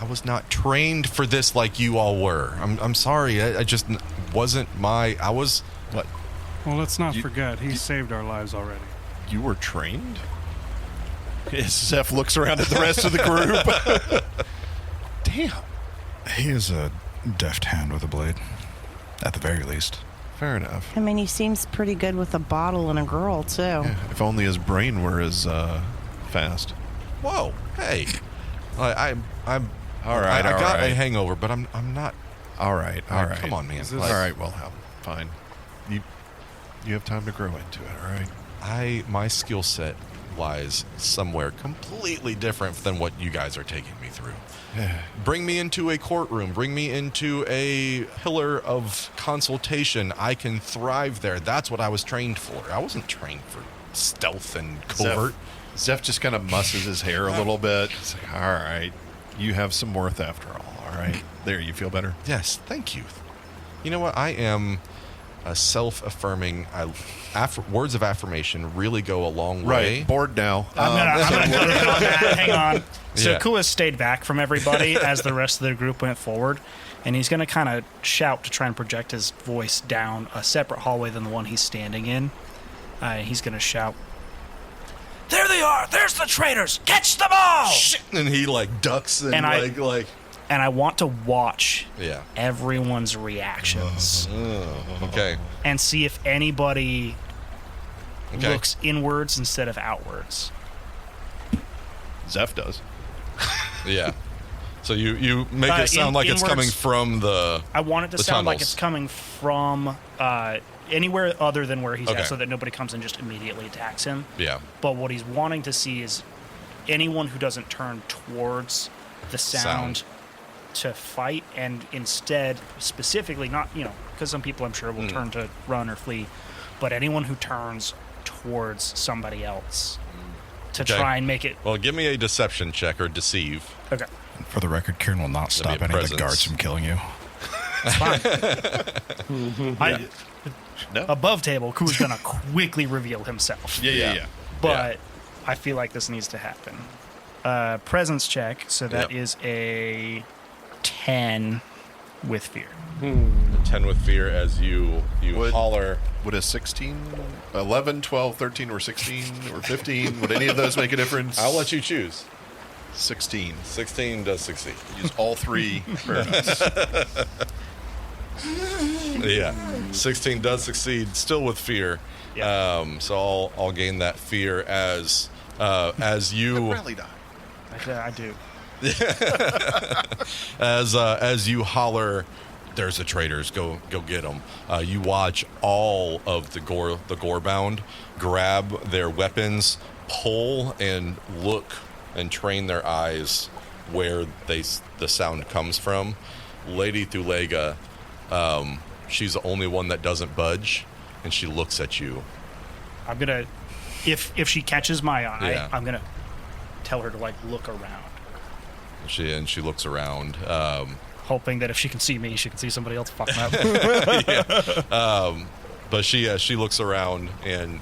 was not trained for this like you all were. I'm sorry. I just wasn't I was... What? Well, let's not forget, he saved our lives already. You were trained? Zeph looks around at the rest of the group. Damn. He is a deft hand with a blade. At the very least. Fair enough. I mean, he seems pretty good with a bottle and a girl, too. Yeah, if only his brain were as fast. Whoa, hey. I'm All right, I all got right. a hangover, but I'm not. All right. Come on, man. All right, Wilhelm. Fine. You have time to grow into it, all right? My skill set lies somewhere completely different than what you guys are taking me through. Bring me into a courtroom. Bring me into a pillar of consultation. I can thrive there. That's what I was trained for. I wasn't trained for stealth and covert. Zeph just kind of musses his hair a little bit. It's like, all right, you have some worth after all right? There, you feel better? Yes, thank you. You know what? I am a self-affirming. Words of affirmation really go a long way. Right, bored now. I'm gonna cut in on that. Hang on. So Yeah. Kua stayed back from everybody as the rest of the group went forward, and he's gonna kind of shout to try and project his voice down a separate hallway than the one he's standing in. He's gonna shout, "There they are! There's the traitors! Catch them all!" Shit! And he ducks and, And I And I want to watch yeah. everyone's reactions Okay. and see if anybody Okay. looks inwards instead of outwards. Zeph does. Yeah. So you make it sound like it's inwards. coming from the. I want it to the sound like tunnels. it's coming from anywhere other than where he's Okay. at, so that nobody comes and just immediately attacks him. Yeah. But what he's wanting to see is anyone who doesn't turn towards the sound. To fight, and instead, specifically, not, because some people I'm sure will turn to run or flee, but anyone who turns towards somebody else to Okay. try and make it. Well, give me a deception check or deceive. Okay. For the record, Kieran will not stop be a any of the presence. guards from killing you. It's fine. No? Above table, Ku's gonna quickly reveal himself. Yeah. But I feel like this needs to happen. Presence check, so that Yep. is a 10 with fear. 10 with fear as you holler. Would a 16, 11, 12, 13, or 16, or 15, would any of those make a difference? I'll let you choose. 16. 16 does succeed. Use all three. Fairness. Yeah. 16 does succeed, still with fear. Yeah. So I'll gain that fear as you Really die. I do. as you holler, "There's the traitors! Go get them!" You watch all of the gore-bound grab their weapons, pull, and look and train their eyes where the sound comes from. Lady Thulega, she's the only one that doesn't budge, and she looks at you. I'm gonna, if she catches my eye, Yeah. I'm gonna tell her to look around, She looks around. hoping that if she can see me, she can see somebody else fucking up. But she looks around, and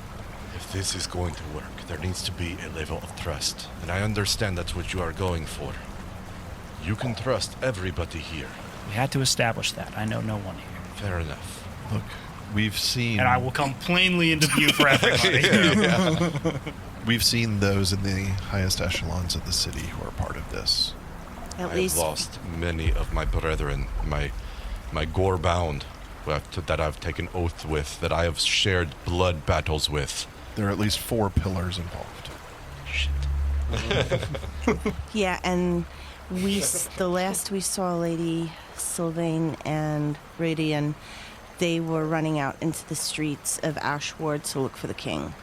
if this is going to work, there needs to be a level of trust. And I understand that's what you are going for. You can trust everybody here. We had to establish that. I know no one here, Fair enough. Look, we've seen... and I will come plainly into view for everybody. We've seen those in the highest echelons of the city who are part of this. At I least have lost many of my brethren, my gore-bound, that I've taken oath with, that I have shared blood battles with. There are at least 4 pillars involved. Shit. Yeah, and the last we saw Lady Sylvain and Radian, they were running out into the streets of Ashward to look for the king.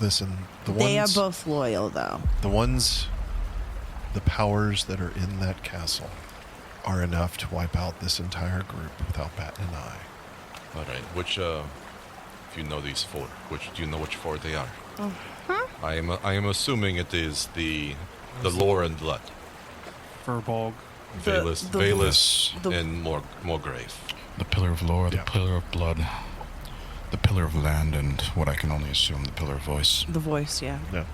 Listen, They are both loyal, though. The powers that are in that castle are enough to wipe out this entire group without batting an eye. All right. Which, if you know these 4, do you know which 4 they are? I am assuming it is the lore and blood. Furbolg. Valus, and Morgrave. The pillar of lore, the Yeah. pillar of blood, the pillar of land, and what I can only assume, the pillar of voice. The voice, yeah. Yeah.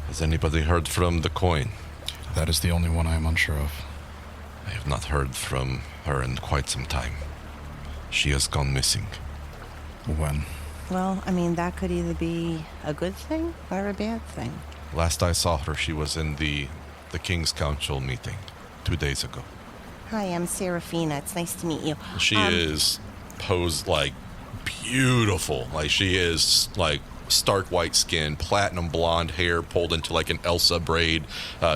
Has anybody heard from the coin? That is the only one I am unsure of. I have not heard from her in quite some time. She has gone missing. When? Well, I mean, that could either be a good thing or a bad thing. Last I saw her, she was in the King's Council meeting 2 days ago. Hi, I'm Serafina. It's nice to meet you. She is posed like beautiful. Like she is like stark white skin, platinum blonde hair pulled into like an Elsa braid.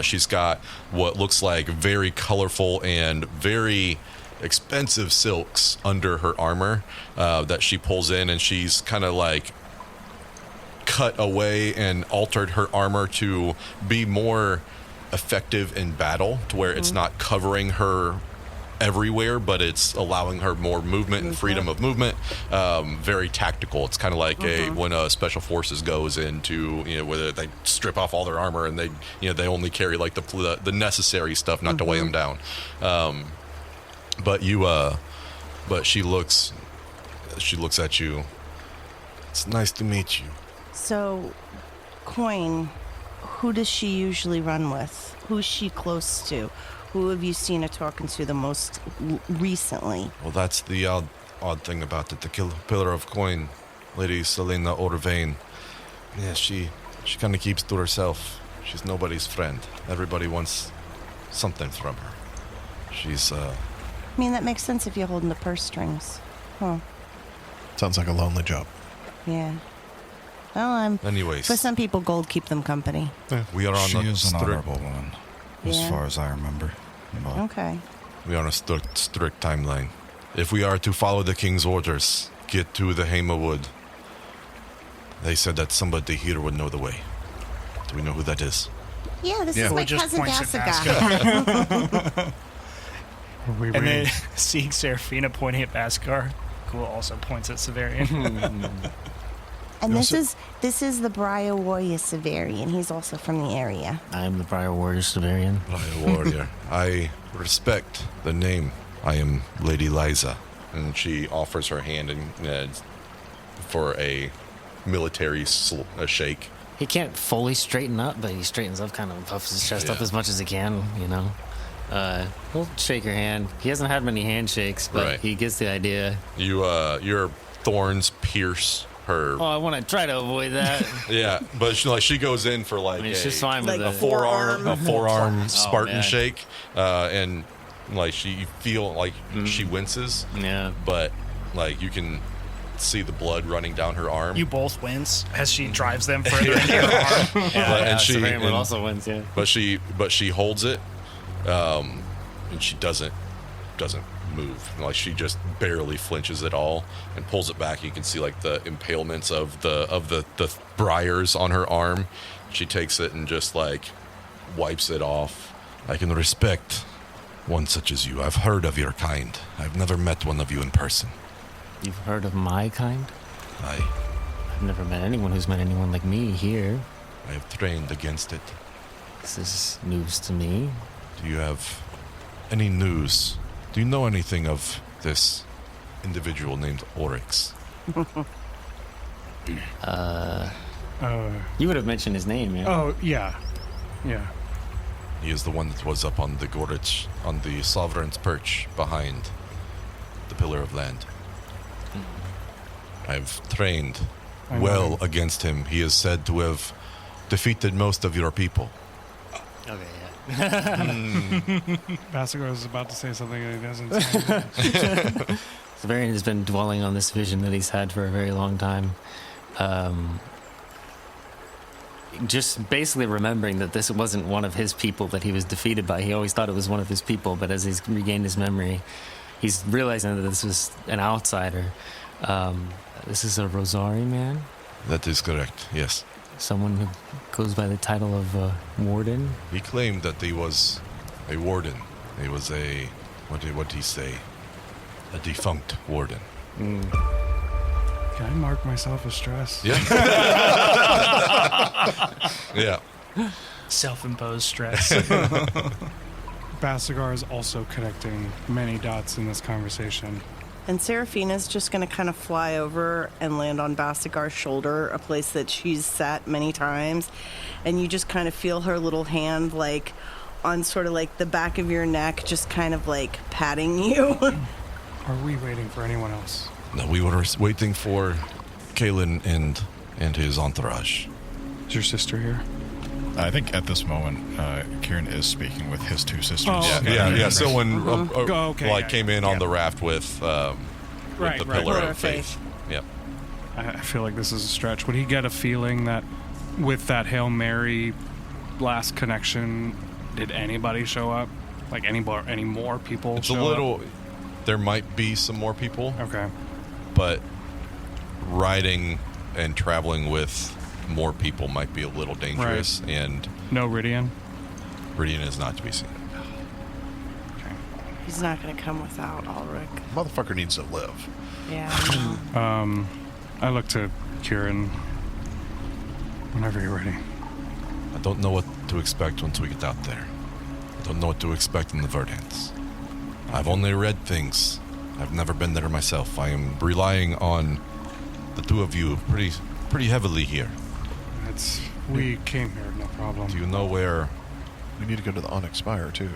She's got what looks like very colorful and very expensive silks under her armor that she pulls in, and she's kind of like cut away and altered her armor to be more effective in battle, to where it's not covering her everywhere, but it's allowing her more movement and freedom of movement. Very tactical. It's kind of like when special forces goes into, where they strip off all their armor and they only carry like the necessary stuff, not to weigh them down. But she looks at you. It's nice to meet you. So, Coin, who does she usually run with? Who's she close to? Who have you seen her talking to the most recently? Well, that's the odd thing about it. The Pillar of Coin, Lady Selena Orvain. Yeah, she kind of keeps to herself. She's nobody's friend. Everybody wants something from her. She's, I mean, that makes sense if you're holding the purse strings. Huh. Sounds like a lonely job. Yeah. Well, anyways. For some people, gold keep them company. We are on She is an honorable woman, as far as I remember. But okay. We are on a strict timeline. If we are to follow the king's orders, get to the Hema Wood, they said that somebody here would know the way. Do we know who that is? Yeah, this is my cousin Basagar. And then seeing Seraphina pointing at Basagar, Cool also points at Severian. And this is the Briar Warrior Severian. He's also from the area. I am the Briar Warrior Severian. Briar Warrior. I respect the name. I am Lady Liza. And she offers her hand for a military shake. He can't fully straighten up, but he straightens up, kind of puffs his chest up as much as he can, He'll shake your hand. He hasn't had many handshakes, but he gets the idea. Your thorns pierce her. Oh, I want to try to avoid that. Yeah, but she goes in for she's fine with a forearm Spartan shake, and you feel like she winces. Yeah, but you can see the blood running down her arm. You both wince as she drives them further into your arm. And she also wins. Yeah, but she holds it, and she doesn't move. She just barely flinches at all and pulls it back. You can see the impalements of the briars on her arm. She takes it and just wipes it off. I can respect one such as you. I've heard of your kind. I've never met one of you in person. You've heard of my kind? I've never met anyone who's met anyone like me here. I have trained against it. This is news to me. Do you have any news? Do you know anything of this individual named Oryx? You would have mentioned his name, yeah? Oh, yeah. Yeah. He is the one that was up on the Ghorelitch, on the Sovereign's Perch, behind the Pillar of Land. I've trained well against him. He is said to have defeated most of your people. Okay, yeah. Basagar is about to say something and he doesn't say. Severian has been dwelling on this vision that he's had for a very long time. Just basically remembering that this wasn't one of his people that he was defeated by. He always thought it was one of his people, but as he's regained his memory, he's realizing that this was an outsider. This is a Rosari man? That is correct, yes. Someone who goes by the title of warden? He claimed that he was a warden. He was a, what did he say? A defunct warden. Can I mark myself as stress? Yeah. Yeah. Self-imposed stress. Basagar is also connecting many dots in this conversation. And Seraphina's just going to kind of fly over and land on Basagar's shoulder, a place that she's sat many times. And you just kind of feel her little hand, on sort of the back of your neck, just kind of patting you. Are we waiting for anyone else? No, we were waiting for Kalen and his entourage. Is your sister here? I think at this moment, Kieran is speaking with his two sisters. Oh, okay. Yeah. Someone came in on the raft with Right, the right. Pillar Pillar of of Faith. Yep. I feel like this is a stretch. Would he get a feeling that with that Hail Mary last connection, did anybody show up? Like any more people It's a show little. There might be some more people, up? Okay. but riding and traveling with more people might be a little dangerous, and No Ridian? Ridian is not to be seen. He's not going to come without Alric. Motherfucker needs to live. Yeah. I know. I look to Kieran whenever you're ready. I don't know what to expect once we get out there. I don't know what to expect in the Verdance. I've only read things. I've never been there myself. I am relying on the two of you pretty heavily here. We came here, no problem. Do you know where? We need to go to the Onyx Spire, too.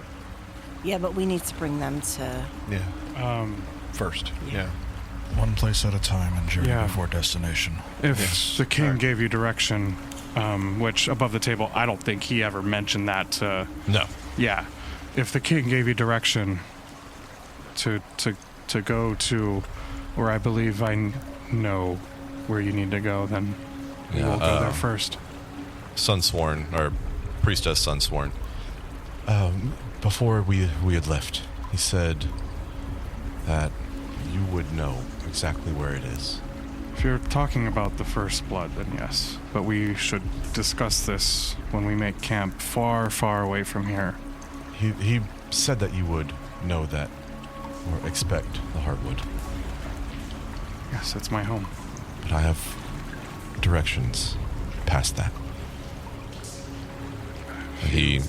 Yeah, but we need to bring them to... Yeah. First. Yeah. One place at a time and journey Yeah. before destination. If the king gave you direction, which above the table, I don't think he ever mentioned that to... No. Yeah. If the king gave you direction to go to where I believe I know where you need to go, then we will go there first. Sunsworn, or Priestess Sunsworn. Before we had left, he said that you would know exactly where it is. If you're talking about the first blood, then yes. But we should discuss this when we make camp far, far away from here. He said that you would know that, or expect the Heartwood. Yes, it's my home. But I have directions past that.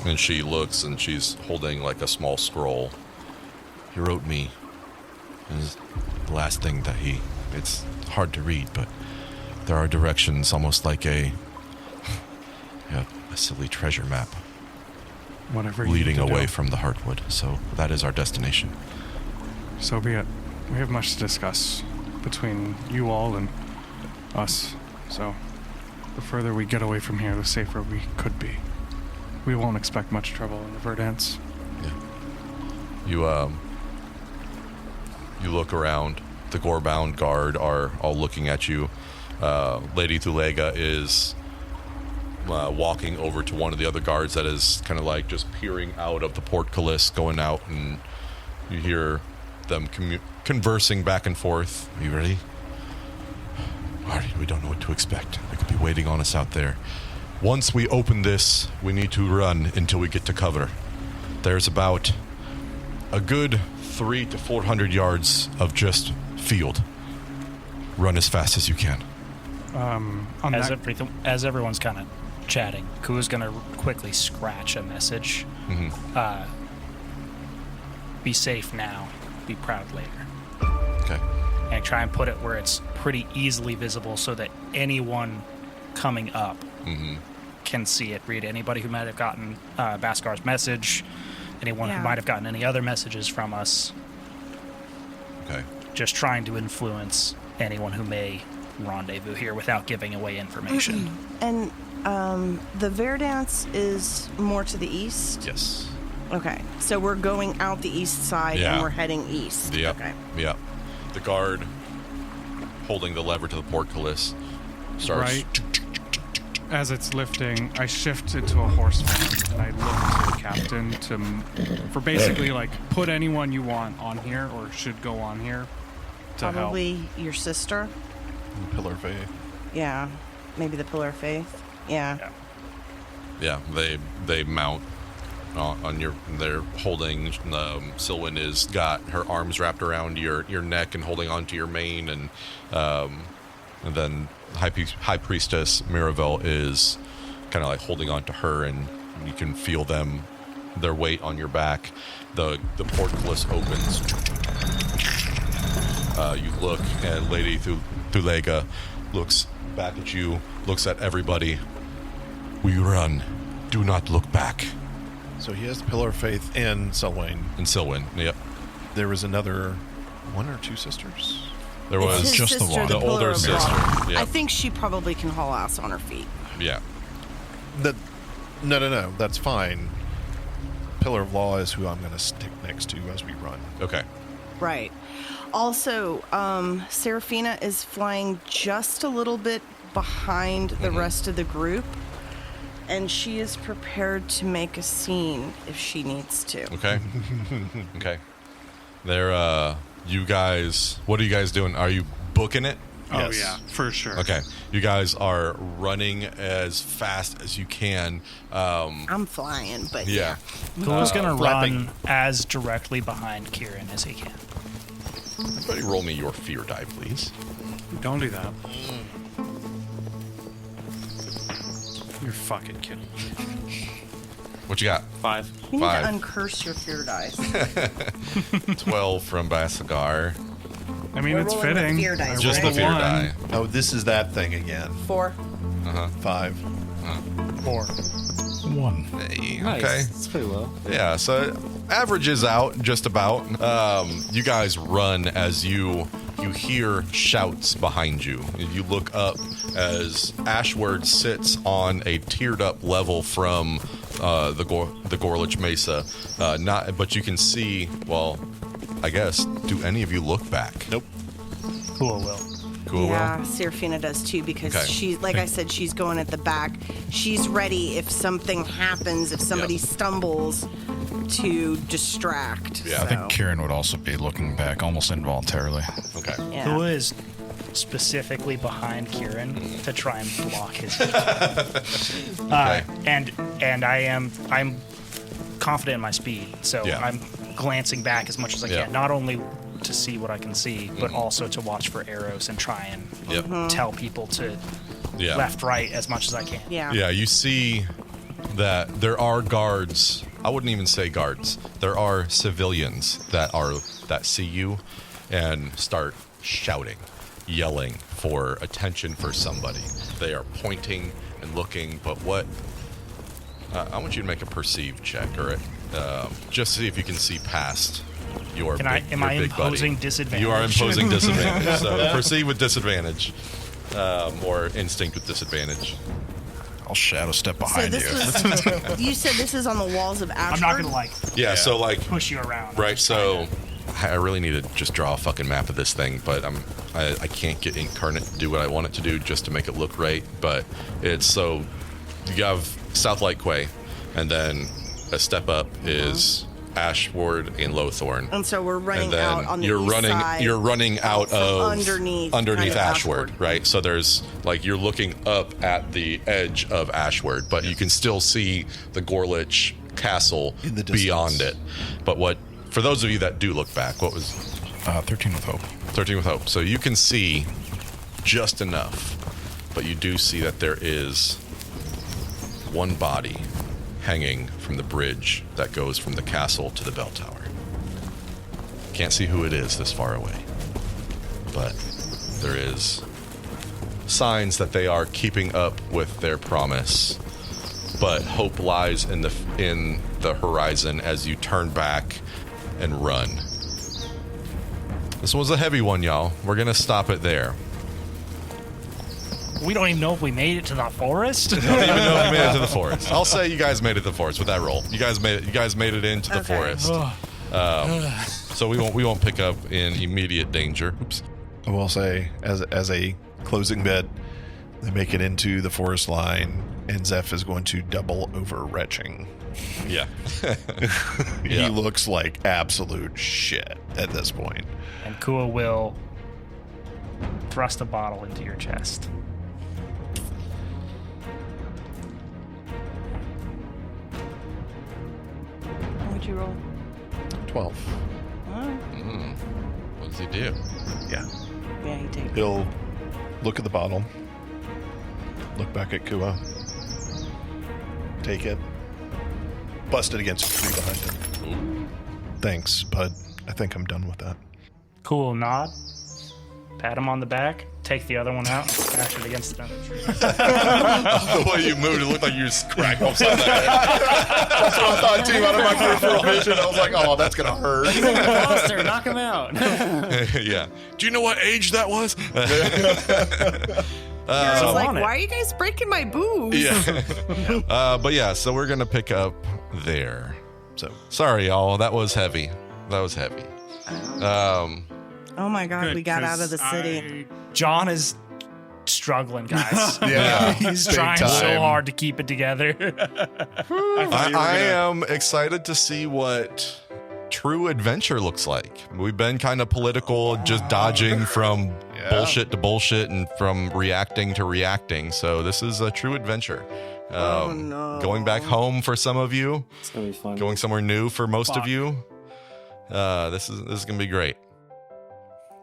And she looks, and she's holding like a small scroll. He wrote me. And it's the last thing that it's hard to read, but there are directions almost like a silly treasure map Whatever you leading need to away do. from the Heartwood. So that is our destination. So be it. We have much to discuss between you all and us. So the further we get away from here, the safer we could be. We won't expect much trouble in the Verdance. Yeah. You look around. The Gorebound guard are all looking at you. Lady Thulega is walking over to one of the other guards that is kind of like just peering out of the portcullis, going out, and you hear them conversing back and forth. Are you ready? All right, we don't know what to expect. They could be waiting on us out there. Once we open this, we need to run until we get to cover. There's about a good 300 to 400 yards of just field. Run as fast as you can. As everyone's kind of chatting, Kua's going to quickly scratch a message. Be safe now. Be proud later. Okay. And try and put it where it's pretty easily visible so that anyone coming up can see it, read it. Anybody who might have gotten Basagar's message, anyone who might have gotten any other messages from us. Okay. Just trying to influence anyone who may rendezvous here without giving away information. And the Verdance is more to the east? Yes. Okay. So we're going out the east side and we're heading east. Yep. Okay. Yeah. The guard holding the lever to the portcullis starts. Right. As it's lifting, I shift into a horseman and I look to the captain for basically like put anyone you want on here or should go on here to Probably help. your sister. Pillar of Faith. Yeah. Maybe the Pillar of Faith. Yeah. Yeah. They mount on your. They're holding. Silwyn has got her arms wrapped around your neck and holding onto your mane, and then High Priestess Miravel is kind of like holding on to her, and you can feel their weight on your back. The portcullis opens. You look, and Lady Thulega looks back at you, looks at everybody. We run. Do not look back. So he has the Pillar of Faith and Selwyn. And Silwyn, yep. There was another one or two sisters? There It's was his just the sister, one. The Pillar older of sister. Rock. Yeah. I think she probably can haul ass on her feet. Yeah. No. That's fine. Pillar of Law is who I'm going to stick next to as we run. Okay. Right. Also, Serafina is flying just a little bit behind the rest of the group, and she is prepared to make a scene if she needs to. Okay. Okay. There, you guys, what are you guys doing? Are you booking it? Oh, yeah, for sure. Okay. You guys are running as fast as you can. I'm flying, but Yeah. Cool's going to flapping. run as directly behind Kieran as he can. Everybody roll me your fear die, please. Don't do that. You're fucking kidding. What you got? 5. you need 5. to uncurse your fear dice. 12 from Basagar. I mean, We're it's rolling with fitting. fear dice, I Just rolled the fear a 1. die. Oh, this is that thing again. 4. 5. 4. 1. Hey, Nice. okay. That's pretty well. Yeah, so averages out just about. You guys run as you hear shouts behind you. You look up as Ashward sits on a tiered up level from the Ghorelitch Mesa. But you can see. Well, I guess. Do any of you look back? Nope. Cool will. Cool. Yeah, Serafina does too, because Okay. she, like I said, she's going at the back. She's ready if something happens, if somebody stumbles, to distract. Yeah, I so. think Kieran would also be looking back almost involuntarily. Okay. Yeah. Who is specifically behind Kieran to try and block his Okay. and I'm confident in my speed, so Yeah. I'm glancing back as much as I Yeah. can, not only to see what I can see, but also to watch for arrows and try and Yep. tell people to Yeah. left, right as much as I can. Yeah. Yeah, you see that there are guards. I wouldn't even say guards. There are civilians that see you and start shouting, yelling for attention for somebody. They are pointing and looking, but what? I want you to make a perceive check, or just see if you can see past your. Am big, I your big imposing buddy. disadvantage? You are imposing disadvantage. So perceive with disadvantage, or instinct with disadvantage. I'll shadow step So behind this you. was. You said this is on the walls of Ashford? I'm not gonna Yeah. So like. push you around. Right, so I really need to just draw a fucking map of this thing, but I can't get Incarnate to do what I want it to do just to make it look right. But it's so you have South Light Quay, and then a step up is Ashward and Lowthorn. And so we're running And then out on the you're east running side. you're running out from of underneath Ashward, right? So there's like you're looking up at the edge of Ashward, but you can still see the Ghorelitch castle In the distance. beyond it. But what for those of you that do look back, what was 13 with hope. 13 with hope. So you can see just enough, but you do see that there is one body hanging from the bridge that goes from the castle to the bell tower. Can't see who it is this far away, but there is signs that they are keeping up with their promise. But hope lies in the horizon as you turn back and run. This was a heavy one, y'all. We're gonna stop it there. We don't even know if we made it to the forest. I don't even know if you made it to the forest. I'll say you guys made it to the forest with that roll. You guys made it into the Okay. forest. So we won't pick up in immediate danger. Oops. I will say, as a closing bit, they make it into the forest line, and Zeph is going to double over retching. Yeah. He Yeah. looks like absolute shit at this point. And Kua will thrust a bottle into your chest. What'd you roll? 12. What does he do? Yeah. Yeah, you take. He'll look at the bottle, look back at Kua, take it, bust it against a tree behind him. Thanks, bud. I think I'm done with that. Cool nod. Pat him on the back. Take the other one out. Smash it against another tree. The way you moved, it looked like you just cracked upside the head. That's what I thought too. Out of my peripheral vision, I was like, "Oh, that's gonna hurt." Monster, knock him out. Yeah. Do you know what age that was? I was like, on it. why are you guys breaking my boobs? Yeah. But yeah, so we're gonna pick up there. So sorry, y'all. That was heavy. Oh my God, Good, we got out of 'cause the city. John is struggling, guys. Yeah, He's big trying so time. hard to keep it together. I am excited to see what true adventure looks like. We've been kind of political, just dodging from bullshit to bullshit and from reacting to reacting. So this is a true adventure. Going back home for some of you. It's gonna be fun. Going somewhere new for most of you. This is gonna be great.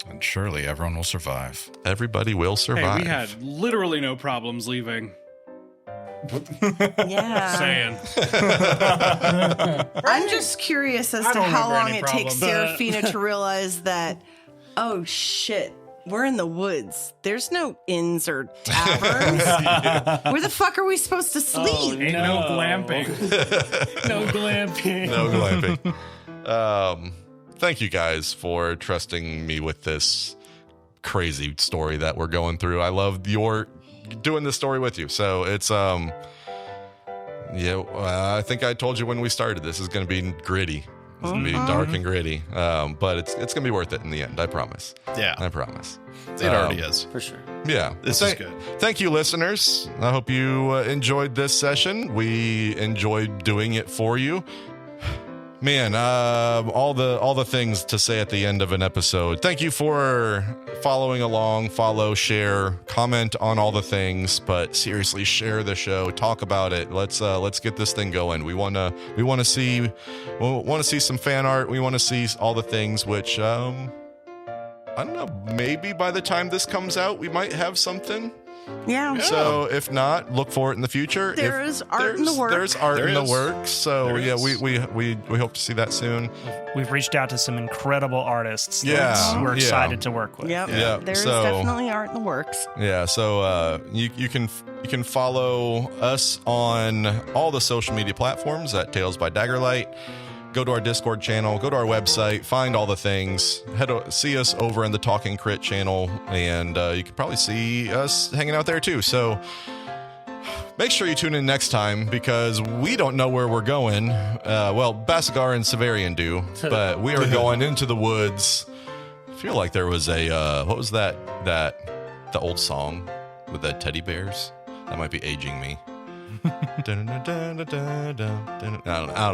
And surely everyone will survive. Everybody will survive. Hey, we had literally no problems leaving. Yeah. Saying. I'm just curious as I to don't how remember long any it takes problems. Serafina to realize that, oh shit, we're in the woods. There's no inns or taverns. Where the fuck are we supposed to sleep? Ain't no glamping. No glamping. No glamping. Thank you guys for trusting me with this crazy story that we're going through. I love doing this story with you. So it's I think I told you when we started, this is going to be gritty. It's going to be dark and gritty. But it's going to be worth it in the end. I promise. Yeah, I promise. it already is. For sure. Yeah. This is good. Thank you, listeners. I hope you enjoyed this session. We enjoyed doing it for you. Man, all the things to say at the end of an episode. Thank you for following along, follow, share, comment on all the things, but seriously, share the show, talk about it. Let's get this thing going. We want to see some fan art. We want to see all the things, which I don't know, maybe by the time this comes out, we might have something. Yeah. So if not, look for it in the future. There is art in the works. There's art in the works. So There yeah, is. we hope to see that soon. We've reached out to some incredible artists Yeah, that we're yeah. excited to work with. Yep. Yeah, There is so- definitely art in the works. Yeah, so you can follow us on all the social media platforms at Tales by Daggerlight. Go to our Discord channel, go to our website, find all the things. See us over in the Talking Crit channel, and you can probably see us hanging out there too. So make sure you tune in next time, because we don't know where we're going. Well, Basagar and Severian do, but we are going into the woods. I feel like there was a what was the old song with the teddy bears? That might be aging me. I don't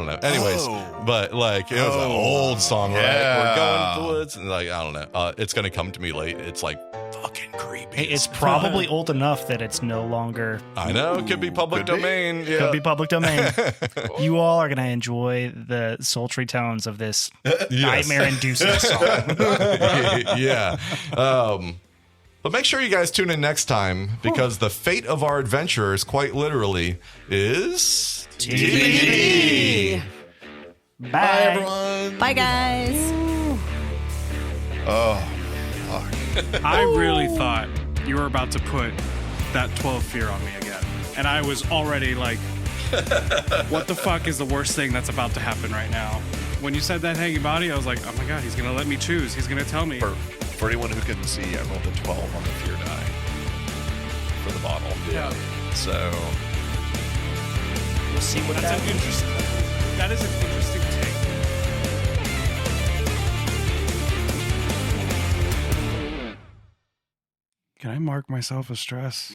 know. Anyways, but like it was an old song, right? We're going to the woods, and like I don't know. It's gonna come to me late. It's like fucking creepy. Hey, it's probably old enough that it's no longer I know. It could be public domain. Yeah. could be public domain. You all are going to enjoy the sultry tones of this nightmare-inducing song. Yeah. But make sure you guys tune in next time, because the fate of our adventurers, quite literally, is TBD. Bye, everyone. Bye, guys. Oh, fuck. I really thought you were about to put that 12 fear on me again. And I was already like, what the fuck is the worst thing that's about to happen right now? When you said that hanging body, I was like, oh my God, he's going to let me choose. He's going to tell me. For anyone who couldn't see, I rolled a 12 on the fear die for the bottle. Yeah. So We'll see what That is an interesting take. Can I mark myself as stress?